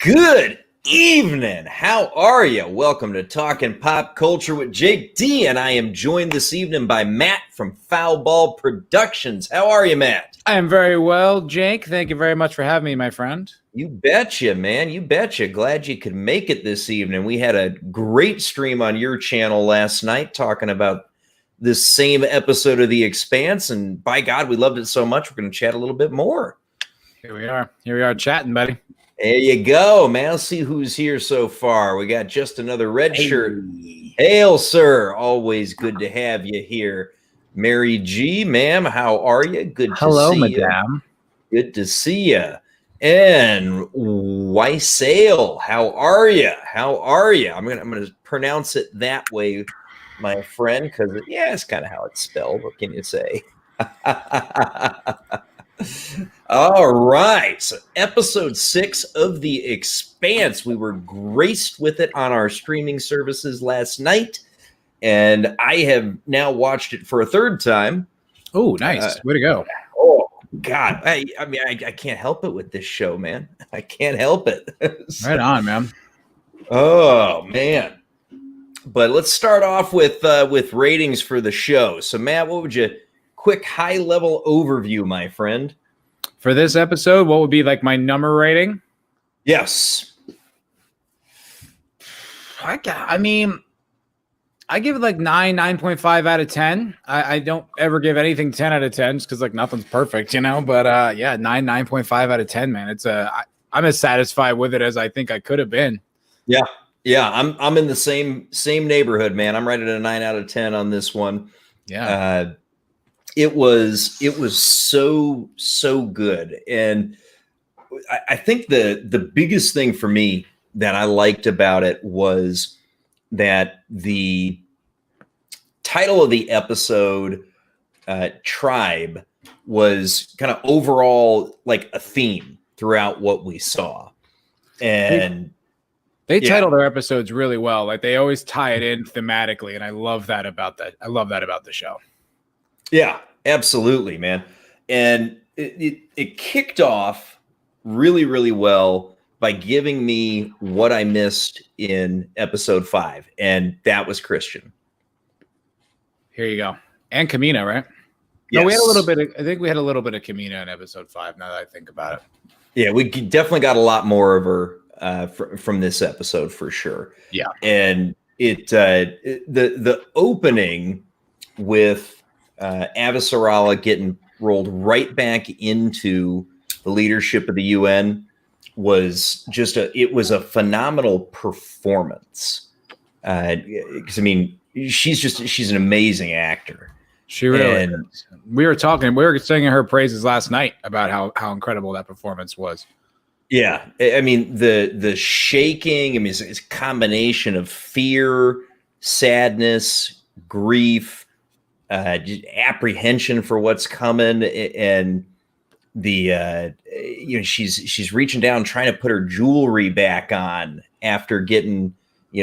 Good evening. How are you? Welcome to Talking Pop Culture with Jake D, and I am joined this evening by Matt from Foul Ball Productions. How are you, Matt? I am very well, Jake. Thank you very much for having me, my friend. You betcha, man. You betcha. Glad you could make it this evening. We had a great stream on your channel last night talking about this same episode of The Expanse, and by God, we loved it so much, we're going to chat a little bit more. Here we are. Here we are chatting, buddy. There you go, man. Let's see who's here so far. We got just another red shirt. Hail, sir. Always good to have you here. Mary G, ma'am, how are you? Good to see you. Hello, madam. Good to see you. And Wysale, how are you? How are you? I'm gonna pronounce it that way, my friend, because it's kind of how it's spelled. What can you say? All right, so episode 6 of The Expanse. We were graced with it on our streaming services last night, and I have now watched it for a third time. Oh, nice. Way to go. Oh, God. I mean, I can't help it with this show, man. I can't help it. Right on, man. Oh, man. But let's start off with ratings for the show. So, Matt, what would you... Quick high-level overview, my friend. For this episode, what would be like my number rating? Yes. I mean, I give it like 9.5 out of 10. I don't ever give anything 10 out of 10 just because like nothing's perfect, you know? But 9.5 out of 10, man. It's I'm as satisfied with it as I think I could have been. Yeah. Yeah, I'm in the same neighborhood, man. I'm right at a 9 out of 10 on this one. Yeah. It was so good. And I think the biggest thing for me that I liked about it was that the title of the episode, Tribe, was kind of overall like a theme throughout what we saw. And they title their episodes really well. Like they always tie it in thematically. And I love that about that. I love that about the show. Yeah, absolutely, man. And it kicked off really, really well by giving me what I missed in episode 5, and that was Christian. Here you go. And Kamina, right? Yes. No, we had a little bit I think we had a little bit of Kamina in episode 5, now that I think about it. Yeah, we definitely got a lot more of her from this episode for sure. Yeah. And the opening with Avasarala getting rolled right back into the leadership of the UN was just it was a phenomenal performance. Because I mean, she's an amazing actor. She really is. We were singing her praises last night about how incredible that performance was. Yeah, I mean the shaking. I mean, it's a combination of fear, sadness, grief, apprehension for what's coming, and the she's reaching down trying to put her jewelry back on after getting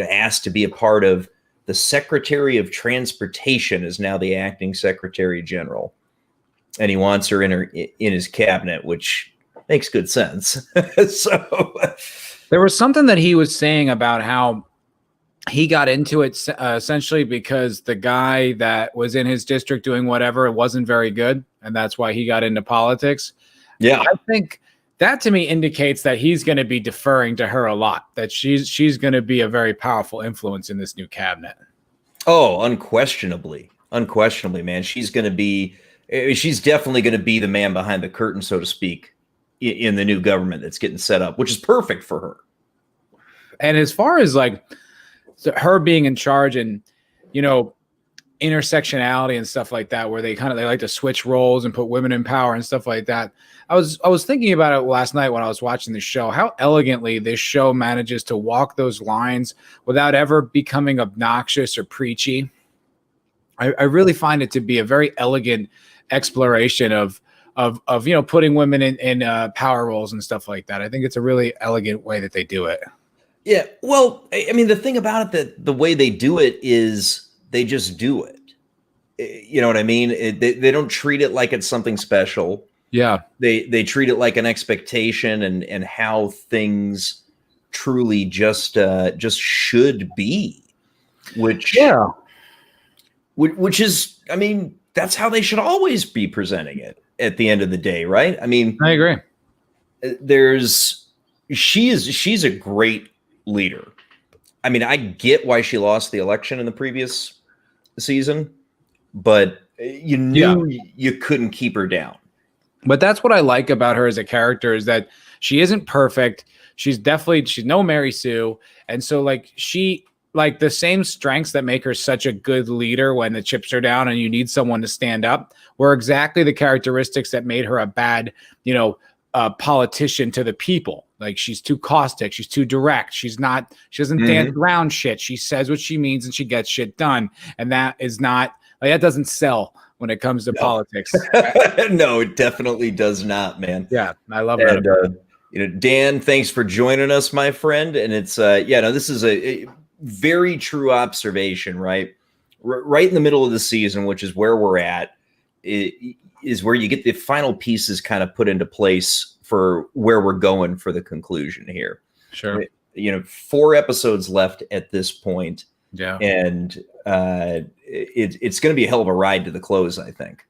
asked to be a part of the Secretary of Transportation is now the acting Secretary General, and he wants her in his cabinet, which makes good sense. So there was something that he was saying about how he got into it essentially because the guy that was in his district doing whatever wasn't very good, and that's why he got into politics. Yeah, I think that to me indicates that he's going to be deferring to her a lot, that she's going to be a very powerful influence in this new cabinet. Oh, unquestionably, man. She's definitely going to be the man behind the curtain, so to speak, in the new government that's getting set up, which is perfect for her. And as far as like her being in charge and, intersectionality and stuff like that, where they like to switch roles and put women in power and stuff like that. I was thinking about it last night when I was watching the show, how elegantly this show manages to walk those lines without ever becoming obnoxious or preachy. I really find it to be a very elegant exploration of putting women in power roles and stuff like that. I think it's a really elegant way that they do it. Yeah, well, I mean, the thing about it, that the way they do it is they just do it. You know what I mean? They don't treat it like it's something special. Yeah. They treat it like an expectation and how things truly just should be, which is, I mean, that's how they should always be presenting it at the end of the day, right? I mean, I agree. She's a great leader. I mean, I get why she lost the election in the previous season, but you knew you couldn't keep her down. But that's what I like about her as a character, is that she isn't perfect. She's no Mary Sue. And so like the same strengths that make her such a good leader when the chips are down and you need someone to stand up were exactly the characteristics that made her a bad, politician to the people. Like, she's too caustic. She's too direct. She doesn't dance around shit. She says what she means and she gets shit done. And that is not, that doesn't sell when it comes to politics. No, it definitely does not, man. Yeah. I love that. Dan, thanks for joining us, my friend. And it's, this is a very true observation, right? Right in the middle of the season, which is where we're at, is where you get the final pieces kind of put into place for where we're going for the conclusion here. Sure. 4 episodes left at this point. Yeah. And it's going to be a hell of a ride to the close, I think.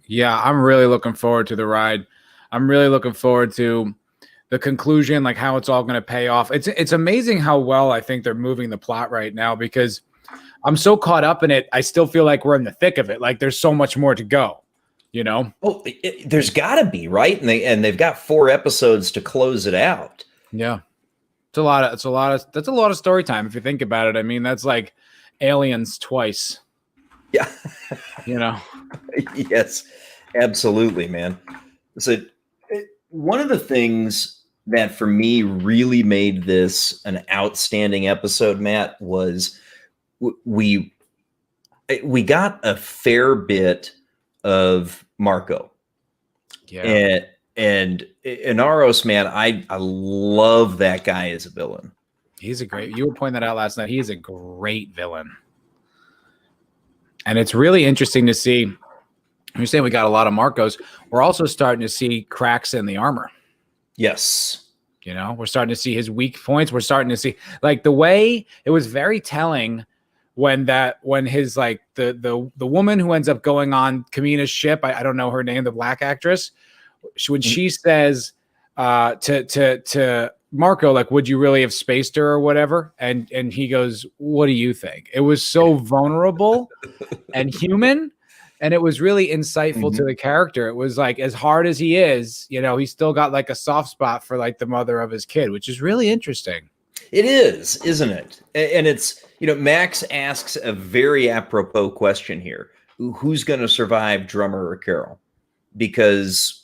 Yeah, I'm really looking forward to the ride. I'm really looking forward to the conclusion, like how it's all going to pay off. It's amazing how well I think they're moving the plot right now, because I'm so caught up in it. I still feel like we're in the thick of it. Like, there's so much more to go, Oh, there's got to be, right? And they've got 4 episodes to close it out. Yeah. That's a lot of story time if you think about it. I mean, that's like Aliens twice. Yeah. Yes, absolutely, man. So one of the things that for me really made this an outstanding episode, Matt, was we got a fair bit of Marco. Yeah. And Inaros, man, I love that guy as a villain. You were pointing that out last night. He's a great villain. And it's really interesting to see. You're saying we got a lot of Marcos. We're also starting to see cracks in the armor. Yes. We're starting to see his weak points. We're starting to see, like, the way it was very telling when his, like, the woman who ends up going on Kamina's ship, I don't know her name, the black actress, when she says to Marco, like, would you really have spaced her or whatever? And he goes, what do you think? It was so vulnerable and human. And it was really insightful to the character. It was like, as hard as he is, he's still got like a soft spot for like the mother of his kid, which is really interesting. It is, isn't it? And it's, Max asks a very apropos question here. Who's going to survive, Drummer or Carol? Because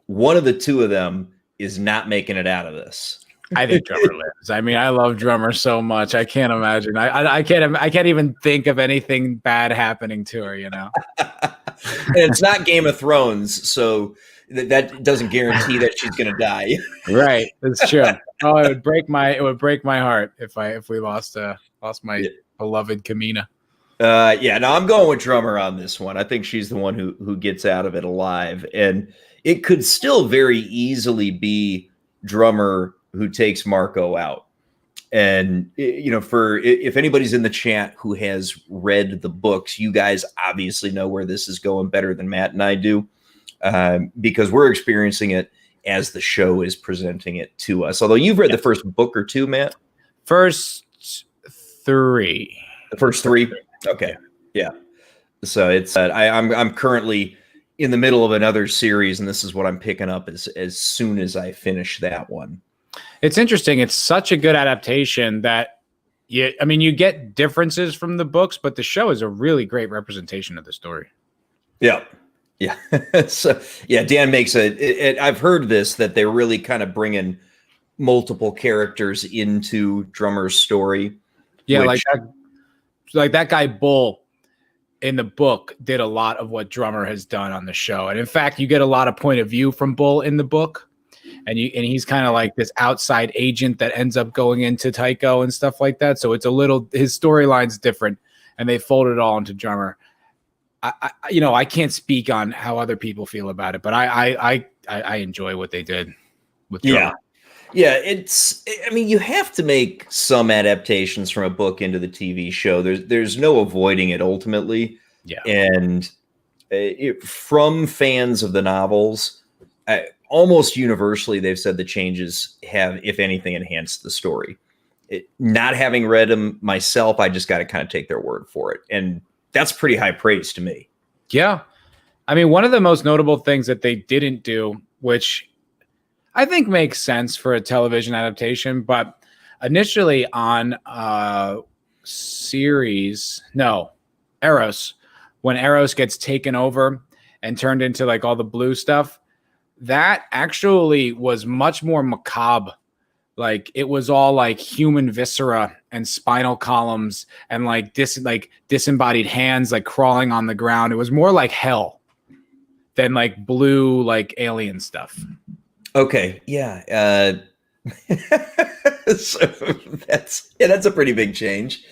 one of the two of them is not making it out of this. I think Drummer lives. I mean, I love Drummer so much. I can't imagine. I can't even think of anything bad happening to her, And it's not Game of Thrones, so that doesn't guarantee that she's going to die. Right. That's true. Oh, it would break my heart if we lost my beloved Kamina. I'm going with Drummer on this one. I think she's the one who gets out of it alive, and it could still very easily be Drummer who takes Marco out. And if anybody's in the chat who has read the books, you guys obviously know where this is going better than Matt and I do, because we're experiencing it as the show is presenting it to us. Although you've read the first book or two, Matt. First 3. The first 3. Okay. Yeah. So it's I'm currently in the middle of another series, and this is what I'm picking up as soon as I finish that one. It's interesting. It's such a good adaptation that you get differences from the books, but the show is a really great representation of the story. Yeah. Yeah. So Dan makes I've heard this, that they're really kind of bringing multiple characters into Drummer's story. Yeah. Like that guy Bull in the book did a lot of what Drummer has done on the show. And in fact, you get a lot of point of view from Bull in the book. And he's kind of like this outside agent that ends up going into Tycho and stuff like that. So it's his storyline's different, and they fold it all into Drummer. I can't speak on how other people feel about it, but I enjoy what they did with Drummer. Yeah, I mean, you have to make some adaptations from a book into the TV show. There's no avoiding it ultimately. Yeah. And from fans of the novels, almost universally, they've said the changes have, if anything, enhanced the story. Not having read them myself, I just got to kind of take their word for it. And that's pretty high praise to me. Yeah. I mean, one of the most notable things that they didn't do, which I think makes sense for a television adaptation, but initially on Eros, when Eros gets taken over and turned into like all the blue stuff, that actually was much more macabre. Like it was all like human viscera and spinal columns and like disembodied hands like crawling on the ground. It was more like hell than like blue like alien stuff. Okay, yeah. So that's a pretty big change.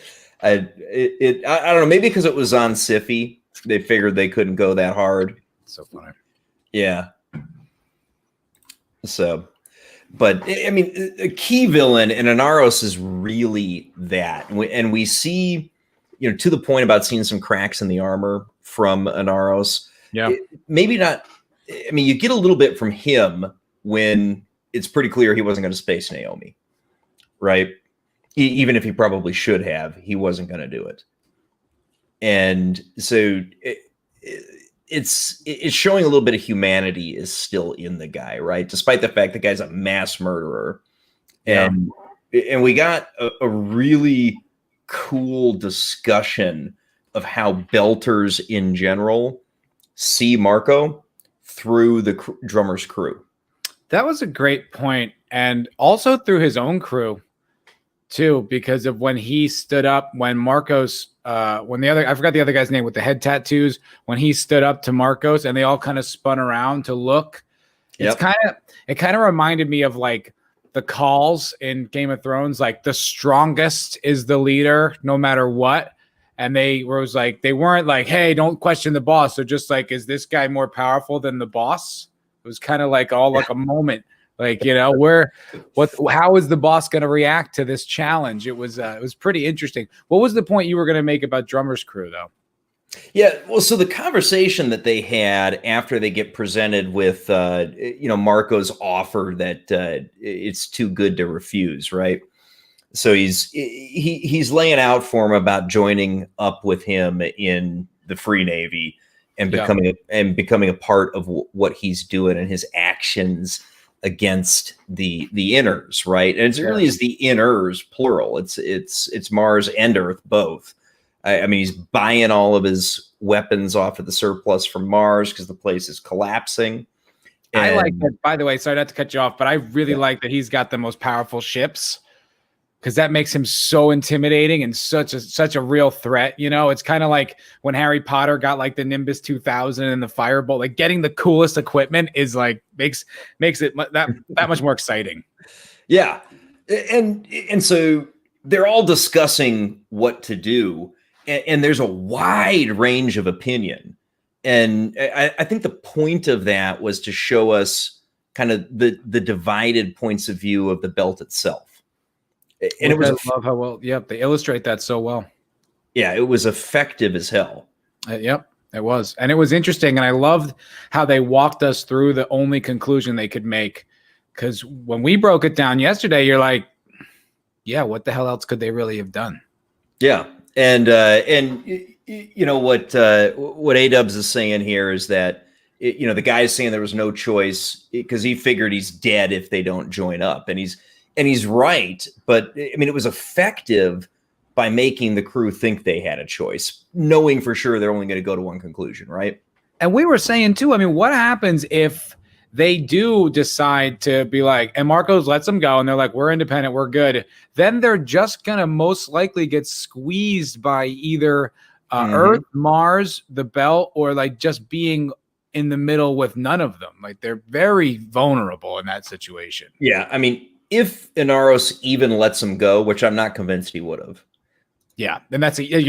I don't know, maybe because it was on Syfy, they figured they couldn't go that hard. So funny. Yeah. So, but I mean, a key villain in Inaros is really that, and we see, to the point about seeing some cracks in the armor from Inaros. Yeah. Maybe not. I mean, you get a little bit from him when it's pretty clear he wasn't going to space Naomi, right? Even if he probably should have, he wasn't going to do it. And so it's showing a little bit of humanity is still in the guy, right? Despite the fact the guy's a mass murderer. And we got a really cool discussion of how Belters in general see Marco through the drummer's crew. That was a great point. And also through his own crew too, because of when he stood up, when Marcos, I forgot the other guy's name with the head tattoos, when he stood up to Marcos and they all kind of spun around to look. It kind of reminded me of like the calls in Game of Thrones, like the strongest is the leader no matter what. And they weren't like, hey, don't question the boss. So just like, is this guy more powerful than the boss? It was kind of like like a moment, like, how is the boss going to react to this challenge? It was pretty interesting. What was the point you were going to make about Drummer's Crew though? Yeah, well, so the conversation that they had after they get presented with, Marco's offer that it's too good to refuse, right? So he's laying out for him about joining up with him in the Free Navy and becoming a part of what he's doing and his actions against the inners, right? And it really is the inners plural. It's Mars and Earth both. I mean, he's buying all of his weapons off of the surplus from Mars because the place is collapsing. And I like that, by the way, sorry not to cut you off, but I really like that he's got the most powerful ships, because that makes him so intimidating and such a real threat. It's kind of like when Harry Potter got like the Nimbus 2000 and the Firebolt. Like getting the coolest equipment is like makes it that much more exciting. Yeah, and so they're all discussing what to do, and there's a wide range of opinion. And I think the point of that was to show us kind of the divided points of view of the belt itself. And I love how well, they illustrate that so well. Yeah, it was effective as hell. It was. And it was interesting. And I loved how they walked us through the only conclusion they could make. Because when we broke it down yesterday, you're like, yeah, what the hell else could they really have done? Yeah. And what A-Dubs is saying here is that, the guy is saying there was no choice because he figured he's dead if they don't join up. And he's right, but I mean, it was effective by making the crew think they had a choice, knowing for sure they're only going to go to one conclusion, right? And we were saying too, I mean, what happens if they do decide to be like, and Marcos lets them go and they're like, we're independent, we're good. Then they're just going to most likely get squeezed by either Earth, Mars, the belt, or like just being in the middle with none of them. Like they're very vulnerable in that situation. Yeah. I mean, if Inaros even lets him go, which I'm not convinced he would have. Yeah. And that's a huge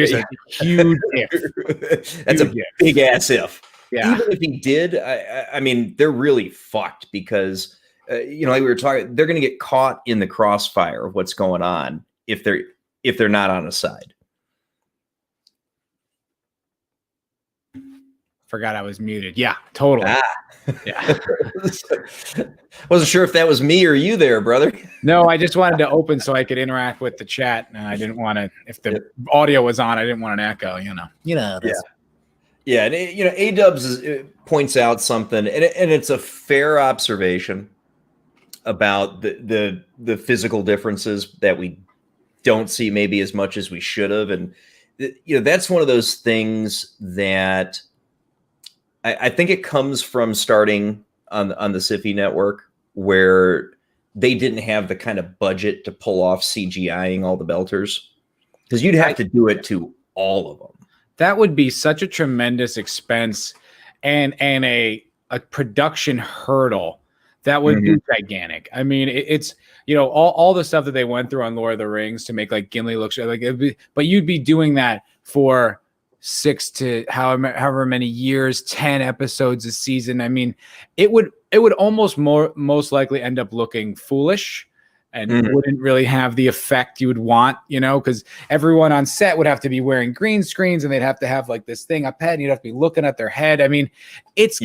if. That's a big ass if. Yeah. Even if he did, I mean, they're really fucked because like we were talking, they're going to get caught in the crossfire of what's going on if they're not on a side. Forgot I was muted. Yeah, totally. Yeah. Wasn't sure if that was me or you there, brother. No, I just wanted to open so I could interact with the chat, and I didn't want to. If the audio was on, I didn't want an echo. Yeah, and A-Dubs points out something, and it's a fair observation about the physical differences that we don't see maybe as much as we should have, and that's one of those things that I think it comes from starting on the Siffy network, where they didn't have the kind of budget to pull off CGIing all the belters, because you'd have to do it to all of them. That would be such a tremendous expense and a production hurdle that would be gigantic. I mean, it's all the stuff that they went through on Lord of the Rings to make like Gimli look like but you'd be doing that for 6 to however many years, 10 episodes a season. I mean, it would almost most likely end up looking foolish and wouldn't really have the effect you would want, because everyone on set would have to be wearing green screens and they'd have to have like this thing up head and you'd have to be looking at their head. I mean, it's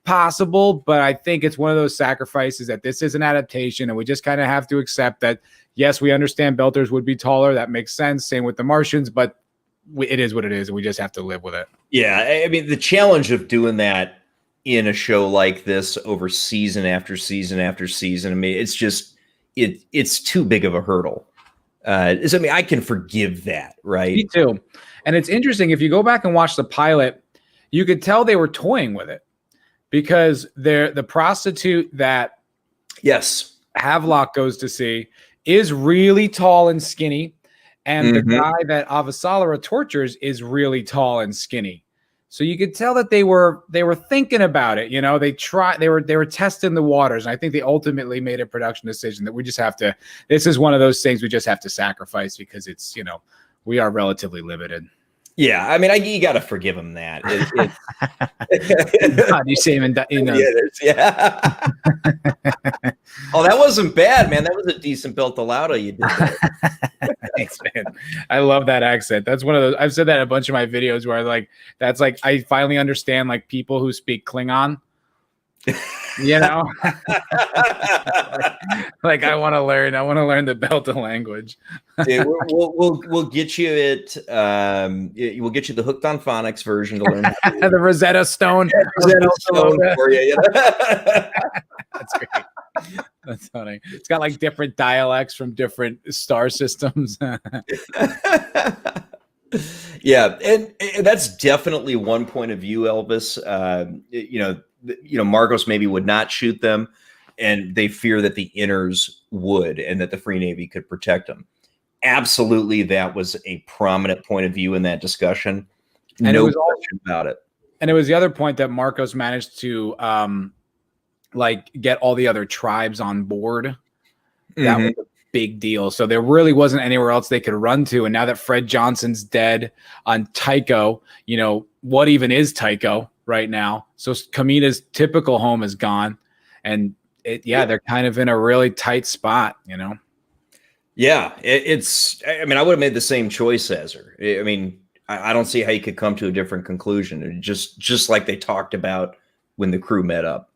possible, but I think it's one of those sacrifices that this is an adaptation and we just kind of have to accept that, yes, we understand belters would be taller. That makes sense. Same with the Martians, but it is what it is, and we just have to live with it. Yeah, I mean, the challenge of doing that in a show like this over season after season after season, I mean, it's just it's too big of a hurdle. I mean, I can forgive that, right? Me too. And it's interesting, if you go back and watch the pilot, you could tell they were toying with it, because the prostitute that Havelock goes to see is really tall and skinny. And the guy that Avasarala tortures is really tall and skinny. So you could tell that they were thinking about it. They were testing the waters. And I think they ultimately made a production decision that we just have to, this is one of those things we just have to sacrifice, because it's, we are relatively limited. Yeah, I mean, you got to forgive him that. God, you say him yeah. Oh, that wasn't bad, man. That was a decent beltalado you did there. Thanks, man. I love that accent. That's one of those. I've said that in a bunch of my videos where I finally understand like people who speak Klingon. Like I want to learn the Belta language. Yeah, we'll get you it. We'll get you the Hooked on Phonics version to learn the Rosetta Stone. Rosetta Stone for you. That's great. That's funny. It's got like different dialects from different star systems. Yeah, and that's definitely one point of view, Elvis. Marcos maybe would not shoot them, and they fear that the inners would, and that the Free Navy could protect them. Absolutely, that was a prominent point of view in that discussion. And no question about it. And it was the other point that Marcos managed to get all the other tribes on board. That was a big deal. So there really wasn't anywhere else they could run to. And now that Fred Johnson's dead on Tycho, what even is Tycho right now? So Kamina's typical home is gone. And they're kind of in a really tight spot, Yeah, I mean, I would have made the same choice as her. I mean, I don't see how you could come to a different conclusion. Just like they talked about when the crew met up.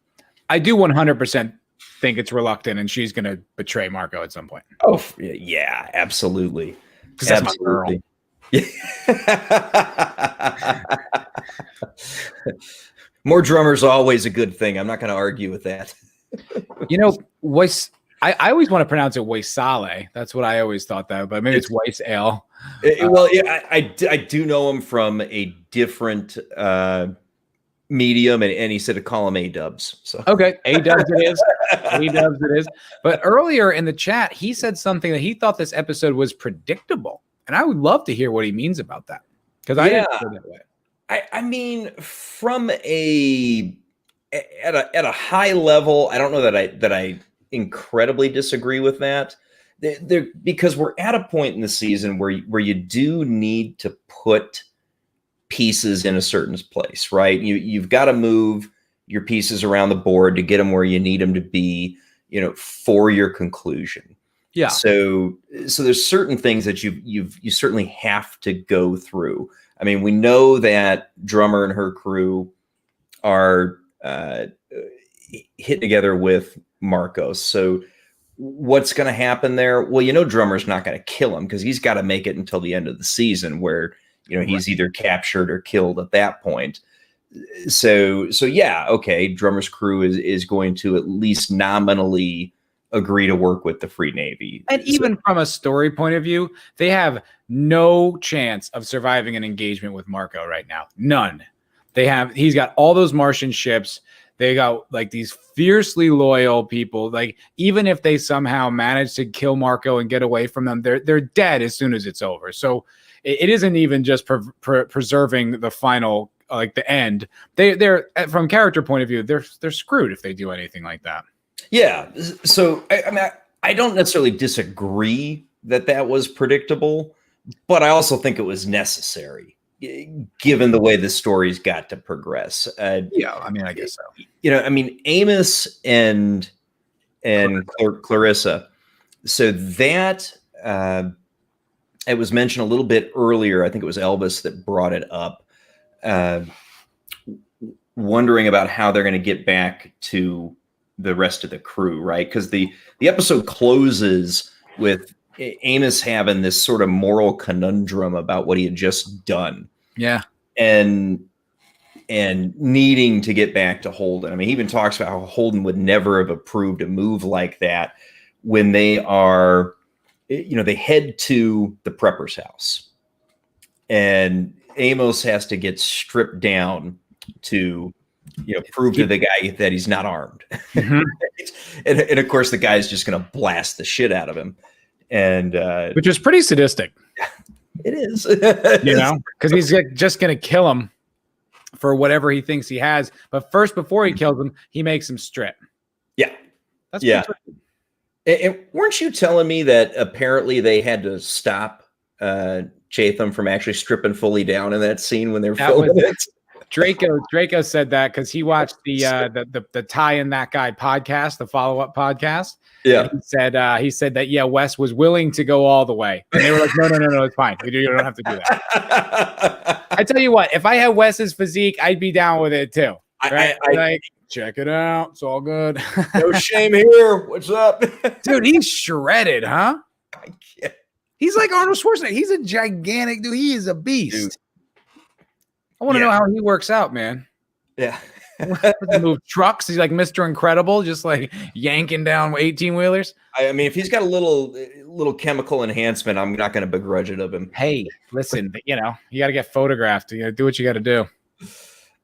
I do 100% think it's reluctant, and she's going to betray Marco at some point. Oh, yeah, absolutely. Because that's my girl. More drummers always a good thing. I'm not going to argue with that. I always want to pronounce it Waisale. That's what I always thought that, but maybe it's Weiss Ale. Well, yeah, I do know him from a different medium, and he said to call him A-Dubs. So okay, A-Dubs it is. A-Dubs it is. But earlier in the chat, he said something that he thought this episode was predictable, and I would love to hear what he means about that, because I didn't feel that way. I mean, from at a high level, I don't know that I incredibly disagree with that. Because we're at a point in the season where you do need to put pieces in a certain place, right? You've got to move your pieces around the board to get them where you need them to be. for your conclusion. Yeah. So there's certain things that you certainly have to go through. I mean, we know that Drummer and her crew are hit together with Marcos. So what's going to happen there? Well, Drummer's not going to kill him because he's got to make it until the end of the season where, he's either captured or killed at that point. So yeah, okay. Drummer's crew is going to at least nominally agree to work with the Free Navy. And even from a story point of view, they have no chance of surviving an engagement with Marco right now. None. He's got all those Martian ships. They got like these fiercely loyal people. Like even if they somehow manage to kill Marco and get away from them, they're dead as soon as it's over. So it isn't even just preserving the final, like the end. They're from character point of view, they're screwed if they do anything like that. Yeah. So I mean, I don't necessarily disagree that was predictable, but I also think it was necessary given the way the stories got to progress. Yeah, I mean, I guess so. Amos and Clarissa. So that it was mentioned a little bit earlier. I think it was Elvis that brought it up, wondering about how they're going to get back to the rest of the crew, right? Because the episode closes with Amos having this sort of moral conundrum about what he had just done. Yeah. And needing to get back to Holden. I mean, he even talks about how Holden would never have approved a move like that when they are, they head to the prepper's house. And Amos has to get stripped down to prove to the guy that he's not armed. Mm-hmm. and of course, the guy's just going to blast the shit out of him. And which is pretty sadistic. It is. Because he's just going to kill him for whatever he thinks he has. But first, before he kills him, he makes him strip. Yeah. That's And weren't you telling me that apparently they had to stop Chatham from actually stripping fully down in that scene when they were filming it? Draco said that because he watched the Tie and That Guy podcast, the follow-up podcast. Yeah. He said that Wes was willing to go all the way. And they were like, no, it's fine. You don't have to do that. I tell you what, if I had Wes's physique, I'd be down with it too. Right? Check it out. It's all good. No shame here. What's up? Dude, he's shredded, huh? He's like Arnold Schwarzenegger. He's a gigantic dude. He is a beast. Dude. I want to know how he works out, man. Yeah. Move trucks. He's like Mr. Incredible, just like yanking down 18-wheelers. I mean, if he's got a little chemical enhancement, I'm not going to begrudge it of him. Hey, listen, you got to get photographed. You got to do what you got to do.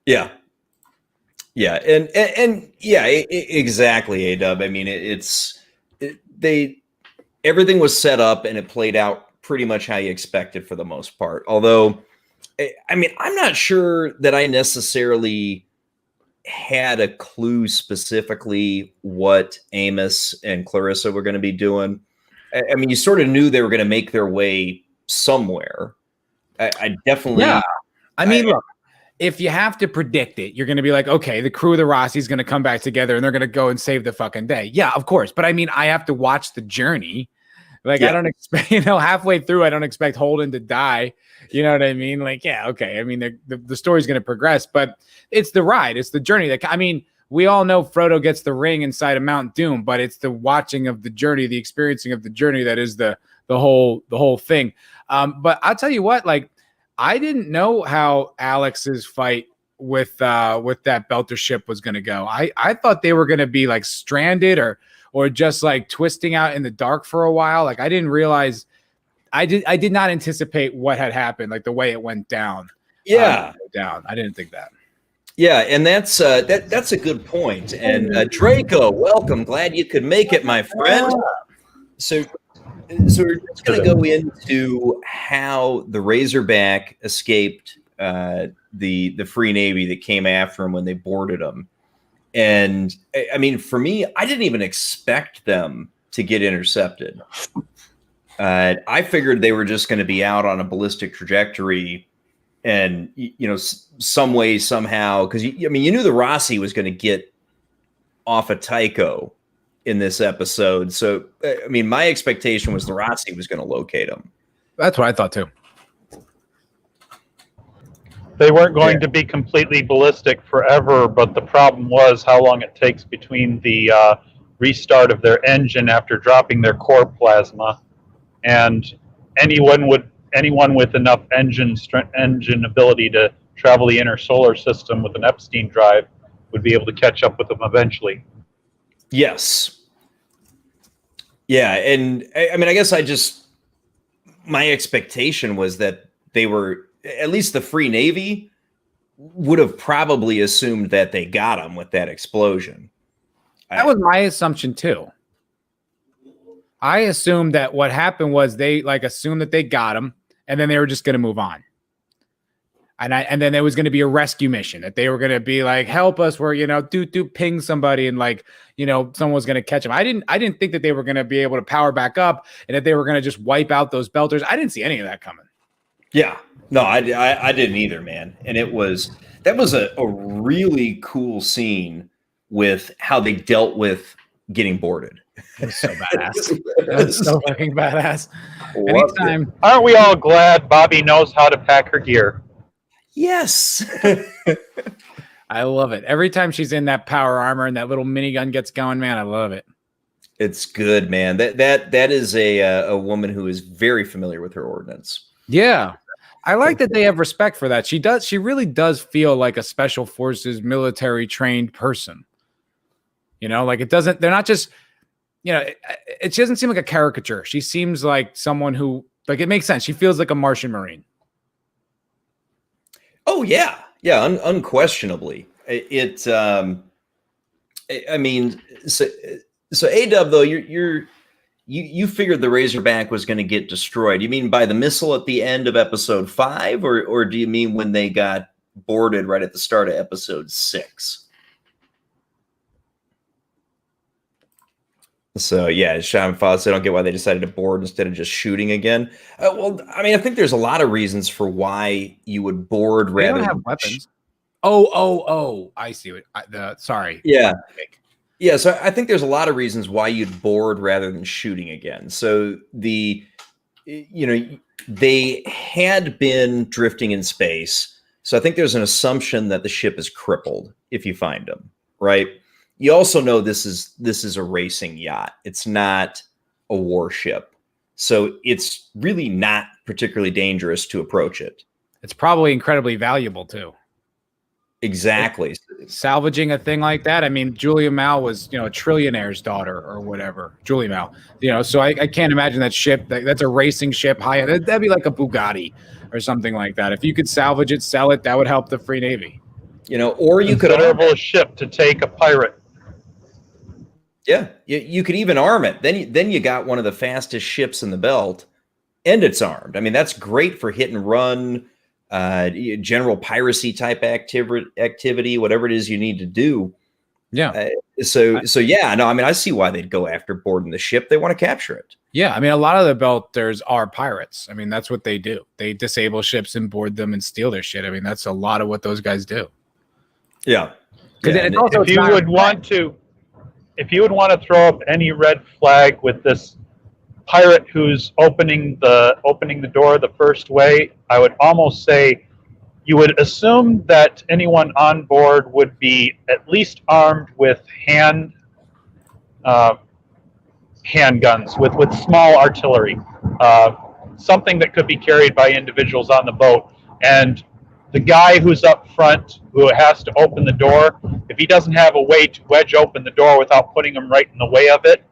Yeah. Yeah. And yeah, exactly, A-Dub. I mean, everything was set up and it played out pretty much how you expected for the most part. Although, I mean, I'm not sure that I necessarily had a clue specifically what Amos and Clarissa were going to be doing. I mean, you sort of knew they were going to make their way somewhere. I definitely. Yeah. I mean, look, if you have to predict it, you're going to be like, okay, the crew of the Rossi's going to come back together and they're going to go and save the fucking day. Yeah, of course. But I mean, I have to watch the journey. Like, I don't expect, halfway through, I don't expect Holden to die. You know what I mean? Like, yeah, okay. I mean, the story's going to progress, but it's the ride. It's the journey. I mean, we all know Frodo gets the ring inside of Mount Doom, but it's the watching of the journey, the experiencing of the journey that is the whole thing. But I'll tell you what, like, I didn't know how Alex's fight with that Belter ship was going to go. I thought they were going to be like stranded or just like twisting out in the dark for a while. Like, I didn't realize, I did not anticipate what had happened, like the way it went down. Yeah. I didn't think that. Yeah. And that's a good point. And Draco, welcome. Glad you could make it, my friend. So we're just going to go into how the Razorback escaped the Free Navy that came after him when they boarded him. And I mean, for me, I didn't even expect them to get intercepted. I figured they were just going to be out on a ballistic trajectory and, some way, somehow, because you knew the Roci was going to get off of Tycho in this episode. So, I mean, my expectation was the Roci was going to locate him. That's what I thought too. They weren't going to be completely ballistic forever, but the problem was how long it takes between the restart of their engine after dropping their core plasma, and anyone with enough engine ability to travel the inner solar system with an Epstein drive would be able to catch up with them eventually. Yes. Yeah, and I mean, I guess my expectation was that they were, at least the Free Navy would have probably assumed that they got him with that explosion. That was my assumption too. I assumed that what happened was they assumed that they got him, and then they were just going to move on. And then there was going to be a rescue mission that they were going to be like, help us, where, ping somebody, and someone was going to catch him. I didn't think that they were going to be able to power back up, and that they were going to just wipe out those belters. I didn't see any of that coming. Yeah, no, I didn't either, man. And that was a really cool scene with how they dealt with getting boarded. It was so badass. That was so fucking badass. Anytime. Aren't we all glad Bobbie knows how to pack her gear? Yes. I love it. Every time she's in that power armor and that little minigun gets going, man, I love it. It's good, man. That is a woman who is very familiar with her ordnance. Yeah. I like that they have respect for that. She really does feel like a special forces military trained person. They're not just, it doesn't seem like a caricature. She seems like someone who, it makes sense. She feels like a Martian Marine. Oh yeah. Yeah. Unquestionably. I mean, so A-Dub, though, you figured the Razorback was going to get destroyed. You mean by the missile at the end of episode 5, or do you mean when they got boarded right at the start of episode 6? So yeah, Sean Foss, I don't get why they decided to board instead of just shooting again. Well, I mean, I think there's a lot of reasons for why you would board rather. They don't have weapons. Oh! I see it. Sorry. Yeah. Yeah, so I think there's a lot of reasons why you'd board rather than shooting again. So they had been drifting in space. So I think there's an assumption that the ship is crippled if you find them, right? You also know this is a racing yacht. It's not a warship. So it's really not particularly dangerous to approach it. It's probably incredibly valuable too. Exactly. Salvaging a thing like that. I mean, Julia Mal was, a trillionaire's daughter or whatever. Julia Mal, so I can't imagine that ship. That's a racing ship. That'd be like a Bugatti or something like that. If you could salvage it, sell it, that would help the Free Navy. Or you could arm a ship to take a pirate. Yeah, you could even arm it. Then you got one of the fastest ships in the belt, and it's armed. I mean, that's great for hit and run, general piracy type activity, whatever it is you need to do. Yeah. So yeah, no, I mean, I see why they'd go after boarding the ship. They want to capture it. Yeah, I mean, a lot of the belters are pirates. I mean, that's what they do. They disable ships and board them and steal their shit. I mean, that's a lot of what those guys do. Yeah. If you would want to throw up any red flag with this pirate who's opening the door the first way, I would almost say you would assume that anyone on board would be at least armed with handguns, with small artillery, something that could be carried by individuals on the boat. And the guy who's up front, who has to open the door, if he doesn't have a way to wedge open the door without putting him right in the way of it,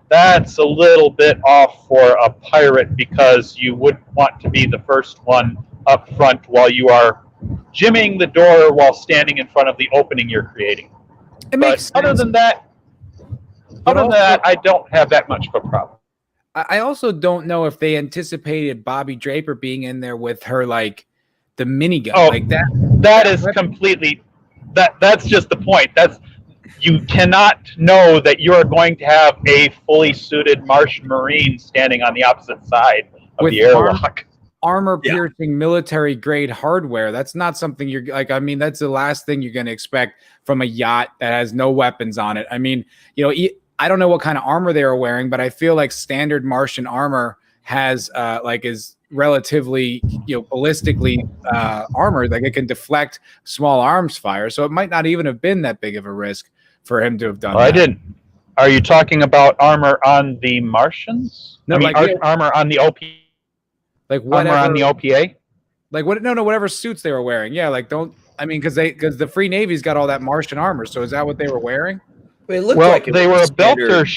that's a little bit off for a pirate, because you would want to be the first one up front while you are jimmying the door while standing in front of the opening you're creating. But other than that, I don't have that much of a problem. I also don't know if they anticipated Bobbie Draper being in there with her, the minigun. That is completely that's just the point. You cannot know that you are going to have a fully suited Martian Marine standing on the opposite side of the airlock. Armor piercing military grade hardware. That's not something you're that's the last thing you're going to expect from a yacht that has no weapons on it. I mean, I don't know what kind of armor they were wearing, but I feel like standard Martian armor has is relatively ballistically armored, like it can deflect small arms fire. So it might not even have been that big of a risk for him to have done that. I didn't. Are you talking about armor on the Martians? No, I mean, like armor on the OP. Like whatever, armor on the OPA. Like what? No, whatever suits they were wearing. Yeah, like because the Free Navy's got all that Martian armor. So is that what they were wearing? It looked like they were a belter.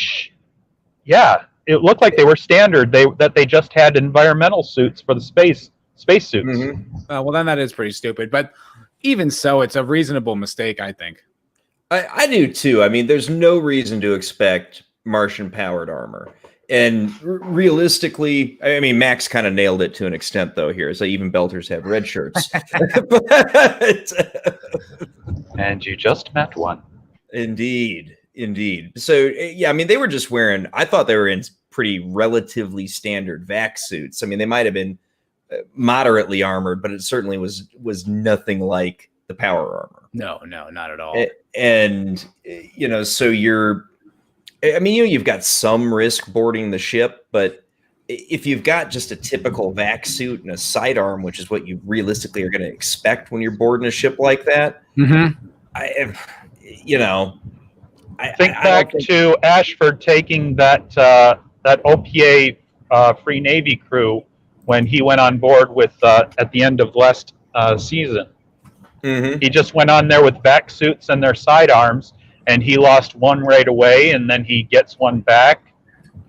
Yeah, it looked like they were standard. That they just had environmental suits for the space suits. Mm-hmm. Well, then that is pretty stupid. But even so, it's a reasonable mistake, I think. I do too. I mean, there's no reason to expect Martian-powered armor. And realistically, I mean, Max kind of nailed it to an extent, though, here. So even belters have red shirts. And you just met one. Indeed. So, yeah, I mean, they were just wearing, I thought they were in pretty relatively standard vac suits. I mean, they might have been moderately armored, but it certainly was nothing like the power armor. No, not at all. And, so you've got some risk boarding the ship, but if you've got just a typical vac suit and a sidearm, which is what you realistically are going to expect when you're boarding a ship like that, Think back to Ashford taking that OPA Free Navy crew when he went on board with at the end of last season. Mm-hmm. He just went on there with vac suits and their sidearms, and he lost one right away, and then he gets one back,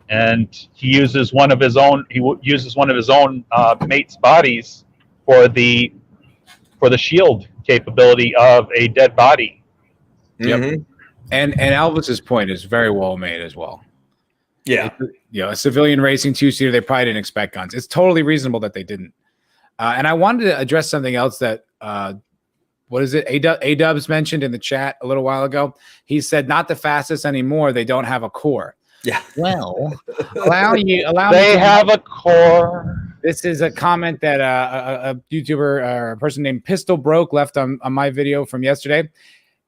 and he uses one of his own. He uses one of his own mate's bodies for the shield capability of a dead body. Mm-hmm. Yep. And Elvis's point is very well made as well. Yeah. A civilian racing two-seater, they probably didn't expect guns. It's totally reasonable that they didn't. And I wanted to address something else that what is it? A-Dubs mentioned in the chat a little while ago. He said, not the fastest anymore. They don't have a core. Yeah. Well, allow me. They have a core. This is a comment that a YouTuber or a person named Pistol Broke left on my video from yesterday.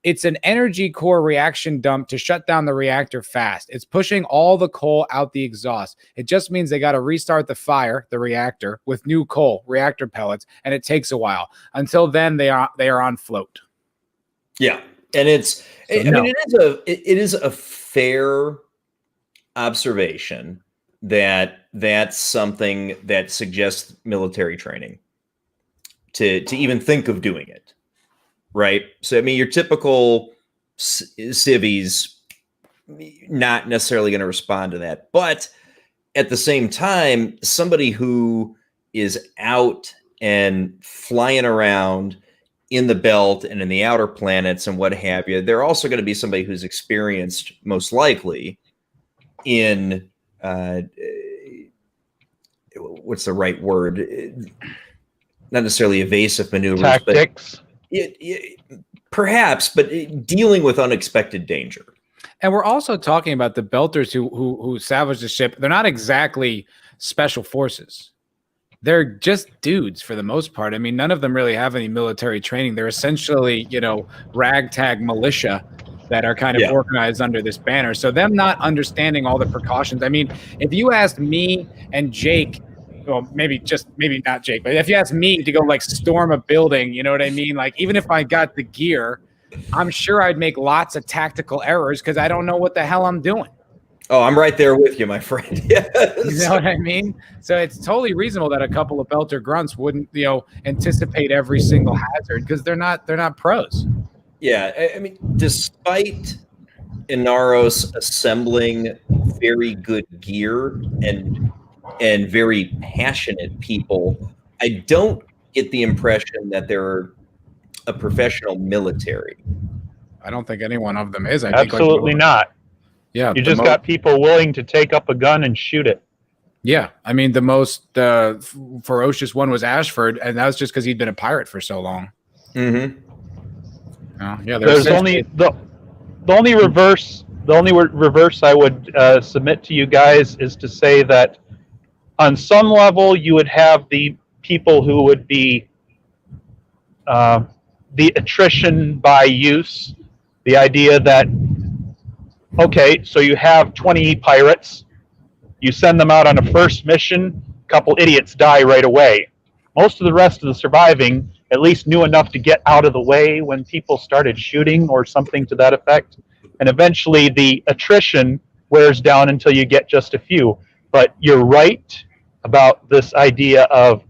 It's an energy core reaction dump to shut down the reactor fast. It's pushing all the coal out the exhaust. It just means they got to restart the reactor, with new coal, reactor pellets, and it takes a while. Until then, they are on float. Yeah, and it is a fair observation that that's something that suggests military training to even think of doing it. Right. So, I mean, your typical civvies not necessarily going to respond to that. But at the same time, somebody who is out and flying around in the belt and in the outer planets and what have you, they're also going to be somebody who's experienced, most likely, in what's the right word? Not necessarily evasive maneuvers. Tactics. But perhaps, but dealing with unexpected danger. And we're also talking about the belters who salvaged the ship. They're not exactly special forces. They're just dudes for the most part. I mean, none of them really have any military training. They're essentially, ragtag militia that are kind of organized under this banner. So them not understanding all the precautions. I mean, if you asked me and Jake, well, maybe not Jake, but if you ask me to go storm a building, you know what I mean? Like, even if I got the gear, I'm sure I'd make lots of tactical errors because I don't know what the hell I'm doing. Oh, I'm right there with you, my friend. Yes. You know what I mean? So it's totally reasonable that a couple of belter grunts wouldn't, anticipate every single hazard because they're not pros. Yeah. I mean, despite Inaros assembling very good gear and very passionate people, I don't get the impression that they're a professional military. I don't think any one of them is. Absolutely not. Yeah. You just got people willing to take up a gun and shoot it. Yeah. I mean, the most ferocious one was Ashford, and that was just because he'd been a pirate for so long. Mm-hmm. Yeah. There's only the only reverse I would submit to you guys is to say that on some level, you would have the people who would be the attrition by use, the idea that okay, so you have 20 pirates. You send them out on a first mission. A couple idiots die right away. Most of the rest of the surviving at least knew enough to get out of the way when people started shooting or something to that effect. And eventually the attrition wears down until you get just a few. But you're right about this idea of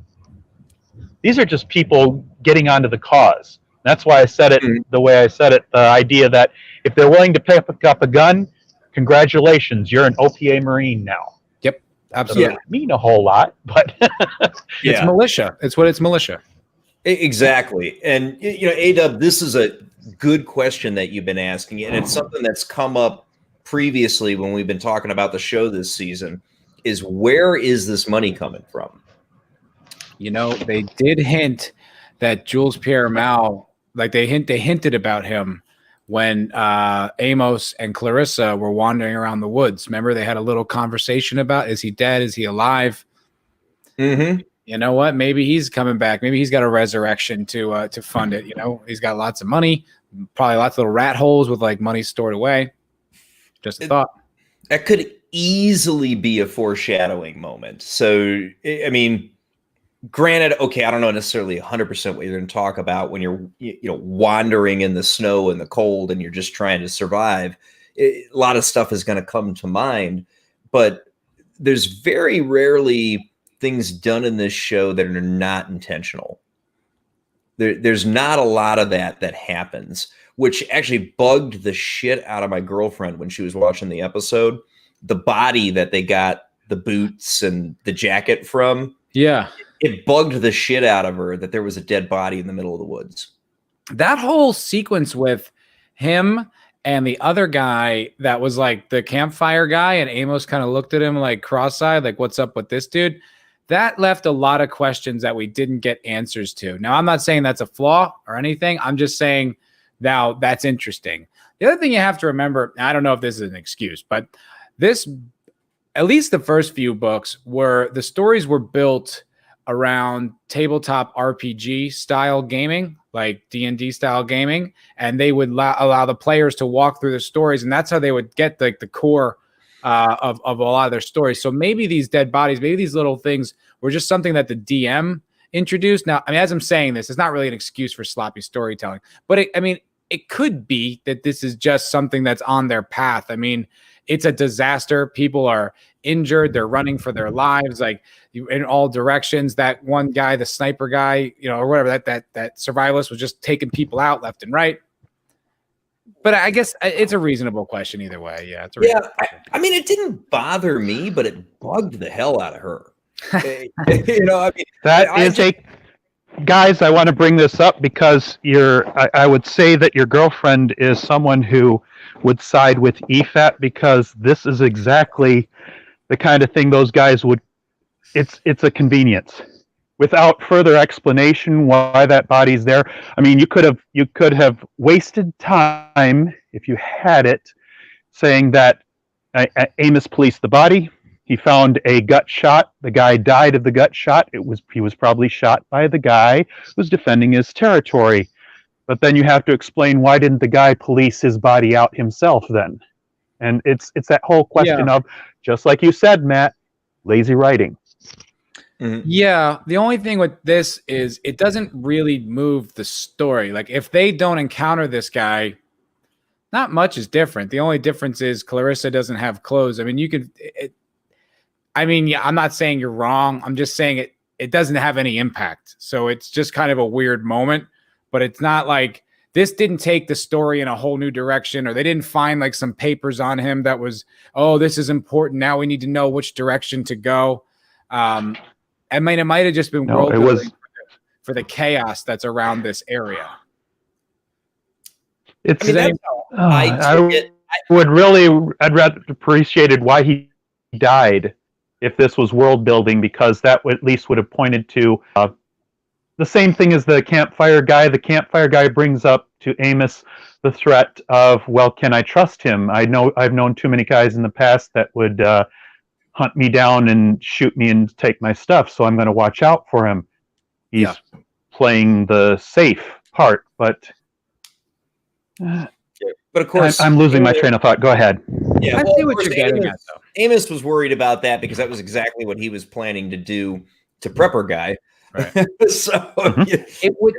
these are just people getting onto the cause. That's why I said it the way I said it. The idea that if they're willing to pick up a gun, congratulations, you're an OPA Marine now. Yep, absolutely. Doesn't mean a whole lot, but it's militia. It's what it's militia. Exactly. And, A-Dub, this is a good question that you've been asking, and it's something that's come up previously when we've been talking about the show this season, is where is this money coming from? They did hint that Jules Pierre Mal, like they hinted about him when Amos and Clarissa were wandering around the woods. Remember, they had a little conversation about, is he dead? Is he alive? Mm-hmm. You know what? Maybe he's coming back. Maybe he's got a resurrection to fund it. He's got lots of money, probably lots of little rat holes with like money stored away. Just a thought. That could easily be a foreshadowing moment. So, I mean, granted, okay, I don't know necessarily 100% what you're going to talk about when you're, wandering in the snow and the cold and you're just trying to survive. A lot of stuff is going to come to mind, but there's very rarely things done in this show that are not intentional. There's not a lot of that happens, which actually bugged the shit out of my girlfriend when she was watching the episode. The body that they got the boots and the jacket from. Yeah. It bugged the shit out of her that there was a dead body in the middle of the woods. That whole sequence with him and the other guy that was like the campfire guy, and Amos kind of looked at him like cross-eyed, like, what's up with this dude? That left a lot of questions that we didn't get answers to. Now, I'm not saying that's a flaw or anything. I'm just saying now that's interesting. The other thing you have to remember, I don't know if this is an excuse, but this, at least the first few books, the stories were built around tabletop RPG style gaming, like D&D style gaming, and they would allow the players to walk through the stories, and that's how they would get the core of a lot of their stories. So maybe these dead bodies, maybe these little things were just something that the DM introduced. Now, I mean, as I'm saying this, it's not really an excuse for sloppy storytelling, but it could be that this is just something that's on their path. I mean, it's a disaster. People are injured. They're running for their lives, like in all directions. That one guy, the sniper guy, or whatever, that survivalist was just taking people out left and right. But I guess it's a reasonable question either way. Yeah. I mean, it didn't bother me, but it bugged the hell out of her. Guys, I want to bring this up because I would say that your girlfriend is someone who would side with EFAT, because this is exactly the kind of thing those guys would. It's a convenience. Without further explanation why that body's there. I mean, you could have wasted time if you had it, saying that Amos policed the body. He found a gut shot. The guy died of the gut shot. He was probably shot by the guy who was defending his territory. But then you have to explain, why didn't the guy police his body out himself then? And it's that whole question of, just like you said, Matt, lazy writing. Mm-hmm. Yeah, the only thing with this is it doesn't really move the story. Like, if they don't encounter this guy, not much is different. The only difference is Clarissa doesn't have clothes. I mean, I'm not saying you're wrong. I'm just saying it doesn't have any impact. So it's just kind of a weird moment, but it's not like this didn't take the story in a whole new direction, or they didn't find like some papers on him that was, oh, this is important. Now we need to know which direction to go. I mean, it might have just been world building for the chaos that's around this area. I'd rather appreciated why he died if this was world building, because that at least would have pointed to the same thing as the campfire guy. The campfire guy brings up to Amos the threat of, well, can I trust him? I've known too many guys in the past that would hunt me down and shoot me and take my stuff, so I'm going to watch out for him. He's playing the safe part, but But of course, I'm losing my train of thought. Go ahead. Yeah, I well, see of what course, you're getting at, though. Amos was worried about that because that was exactly what he was planning to do to Prepper Guy. Right. So Mhm.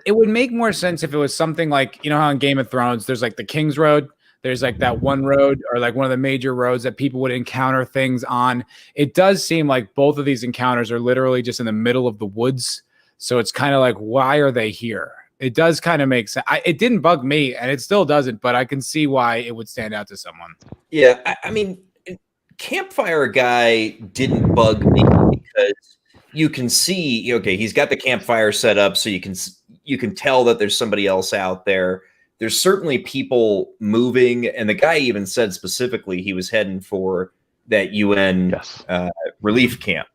It would make more sense if it was something like, you know how in Game of Thrones there's like the King's Road, there's like that one road or like one of the major roads that people would encounter things on. It does seem like both of these encounters are literally just in the middle of the woods. So it's kind of like, why are they here? It does kind of make sense. It didn't bug me, and it still doesn't, but I can see why it would stand out to someone. yeah, I mean, Campfire Guy didn't bug me because you can see, okay, he's got the campfire set up, so you can tell that there's somebody else out there. There's certainly people moving, and the guy even said specifically he was heading for that UN relief camp.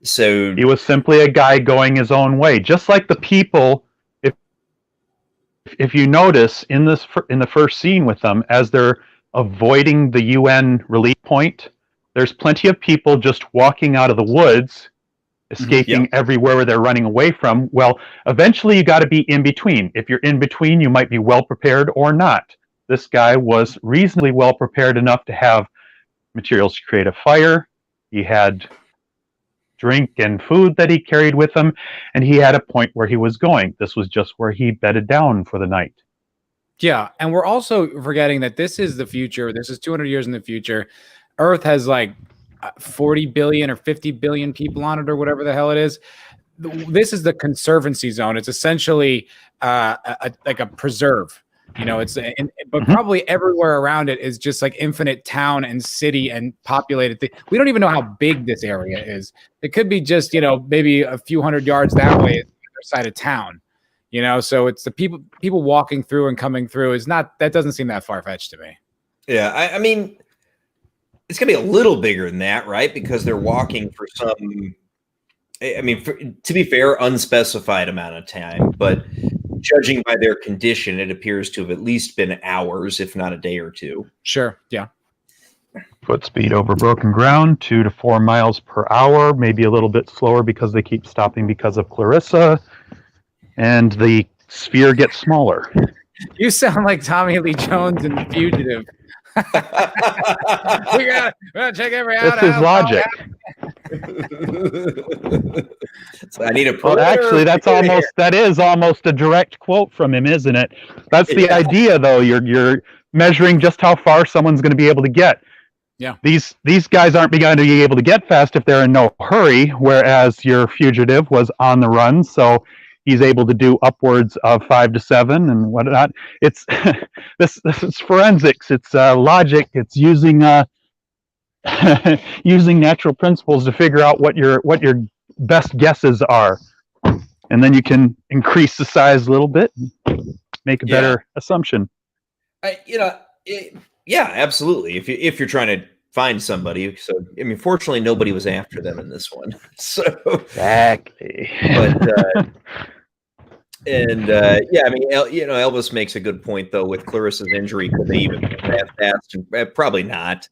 So he was simply a guy going his own way, just like the people. If you notice in the first scene with them, as they're avoiding the UN relief point, there's plenty of people just walking out of the woods, escaping everywhere where they're running away from. Well, eventually you got to be in between. If you're in between, you might be well prepared or not. This guy was reasonably well prepared enough to have materials to create a fire. He had drink and food that he carried with him, and he had a point where he was going. This was just where he bedded down for the night. Yeah, and we're also forgetting that this is the future. This is 200 years in the future. Earth has like 40 billion or 50 billion people on it or whatever the hell it is. This is the conservancy zone. It's essentially like a preserve. You know, but probably everywhere around it is just like infinite town and city and populated. We don't even know how big this area is. It could be just, you know, maybe a few hundred yards that way, the other side of town. You know, so it's the people walking through and coming through that doesn't seem that far-fetched to me. Yeah, I mean, it's gonna be a little bigger than that, right? Because they're walking for some, I mean, to be fair, unspecified amount of time, but judging by their condition, it appears to have at least been hours, if not a day or two. Sure, yeah. Foot speed over broken ground, 2 to 4 miles per hour, maybe a little bit slower because they keep stopping because of Clarissa, and the sphere gets smaller. You sound like Tommy Lee Jones in The Fugitive. we gotta check every out. This is logic. So I need a. Well, actually, that is almost a direct quote from him, isn't it? That's the idea, though. You're measuring just how far someone's going to be able to get. Yeah. These guys aren't going to be able to get fast if they're in no hurry, whereas your fugitive was on the run, so he's able to do upwards of 5 to 7 and whatnot. It's this is forensics. It's logic. It's using using natural principles to figure out what your best guesses are, and then you can increase the size a little bit, and make a better assumption. Yeah, absolutely. If you're trying to find somebody, so I mean, fortunately, nobody was after them in this one. So exactly. But yeah, I mean, Elvis makes a good point though with Clarissa's injury. Could they even go that fast? Probably not.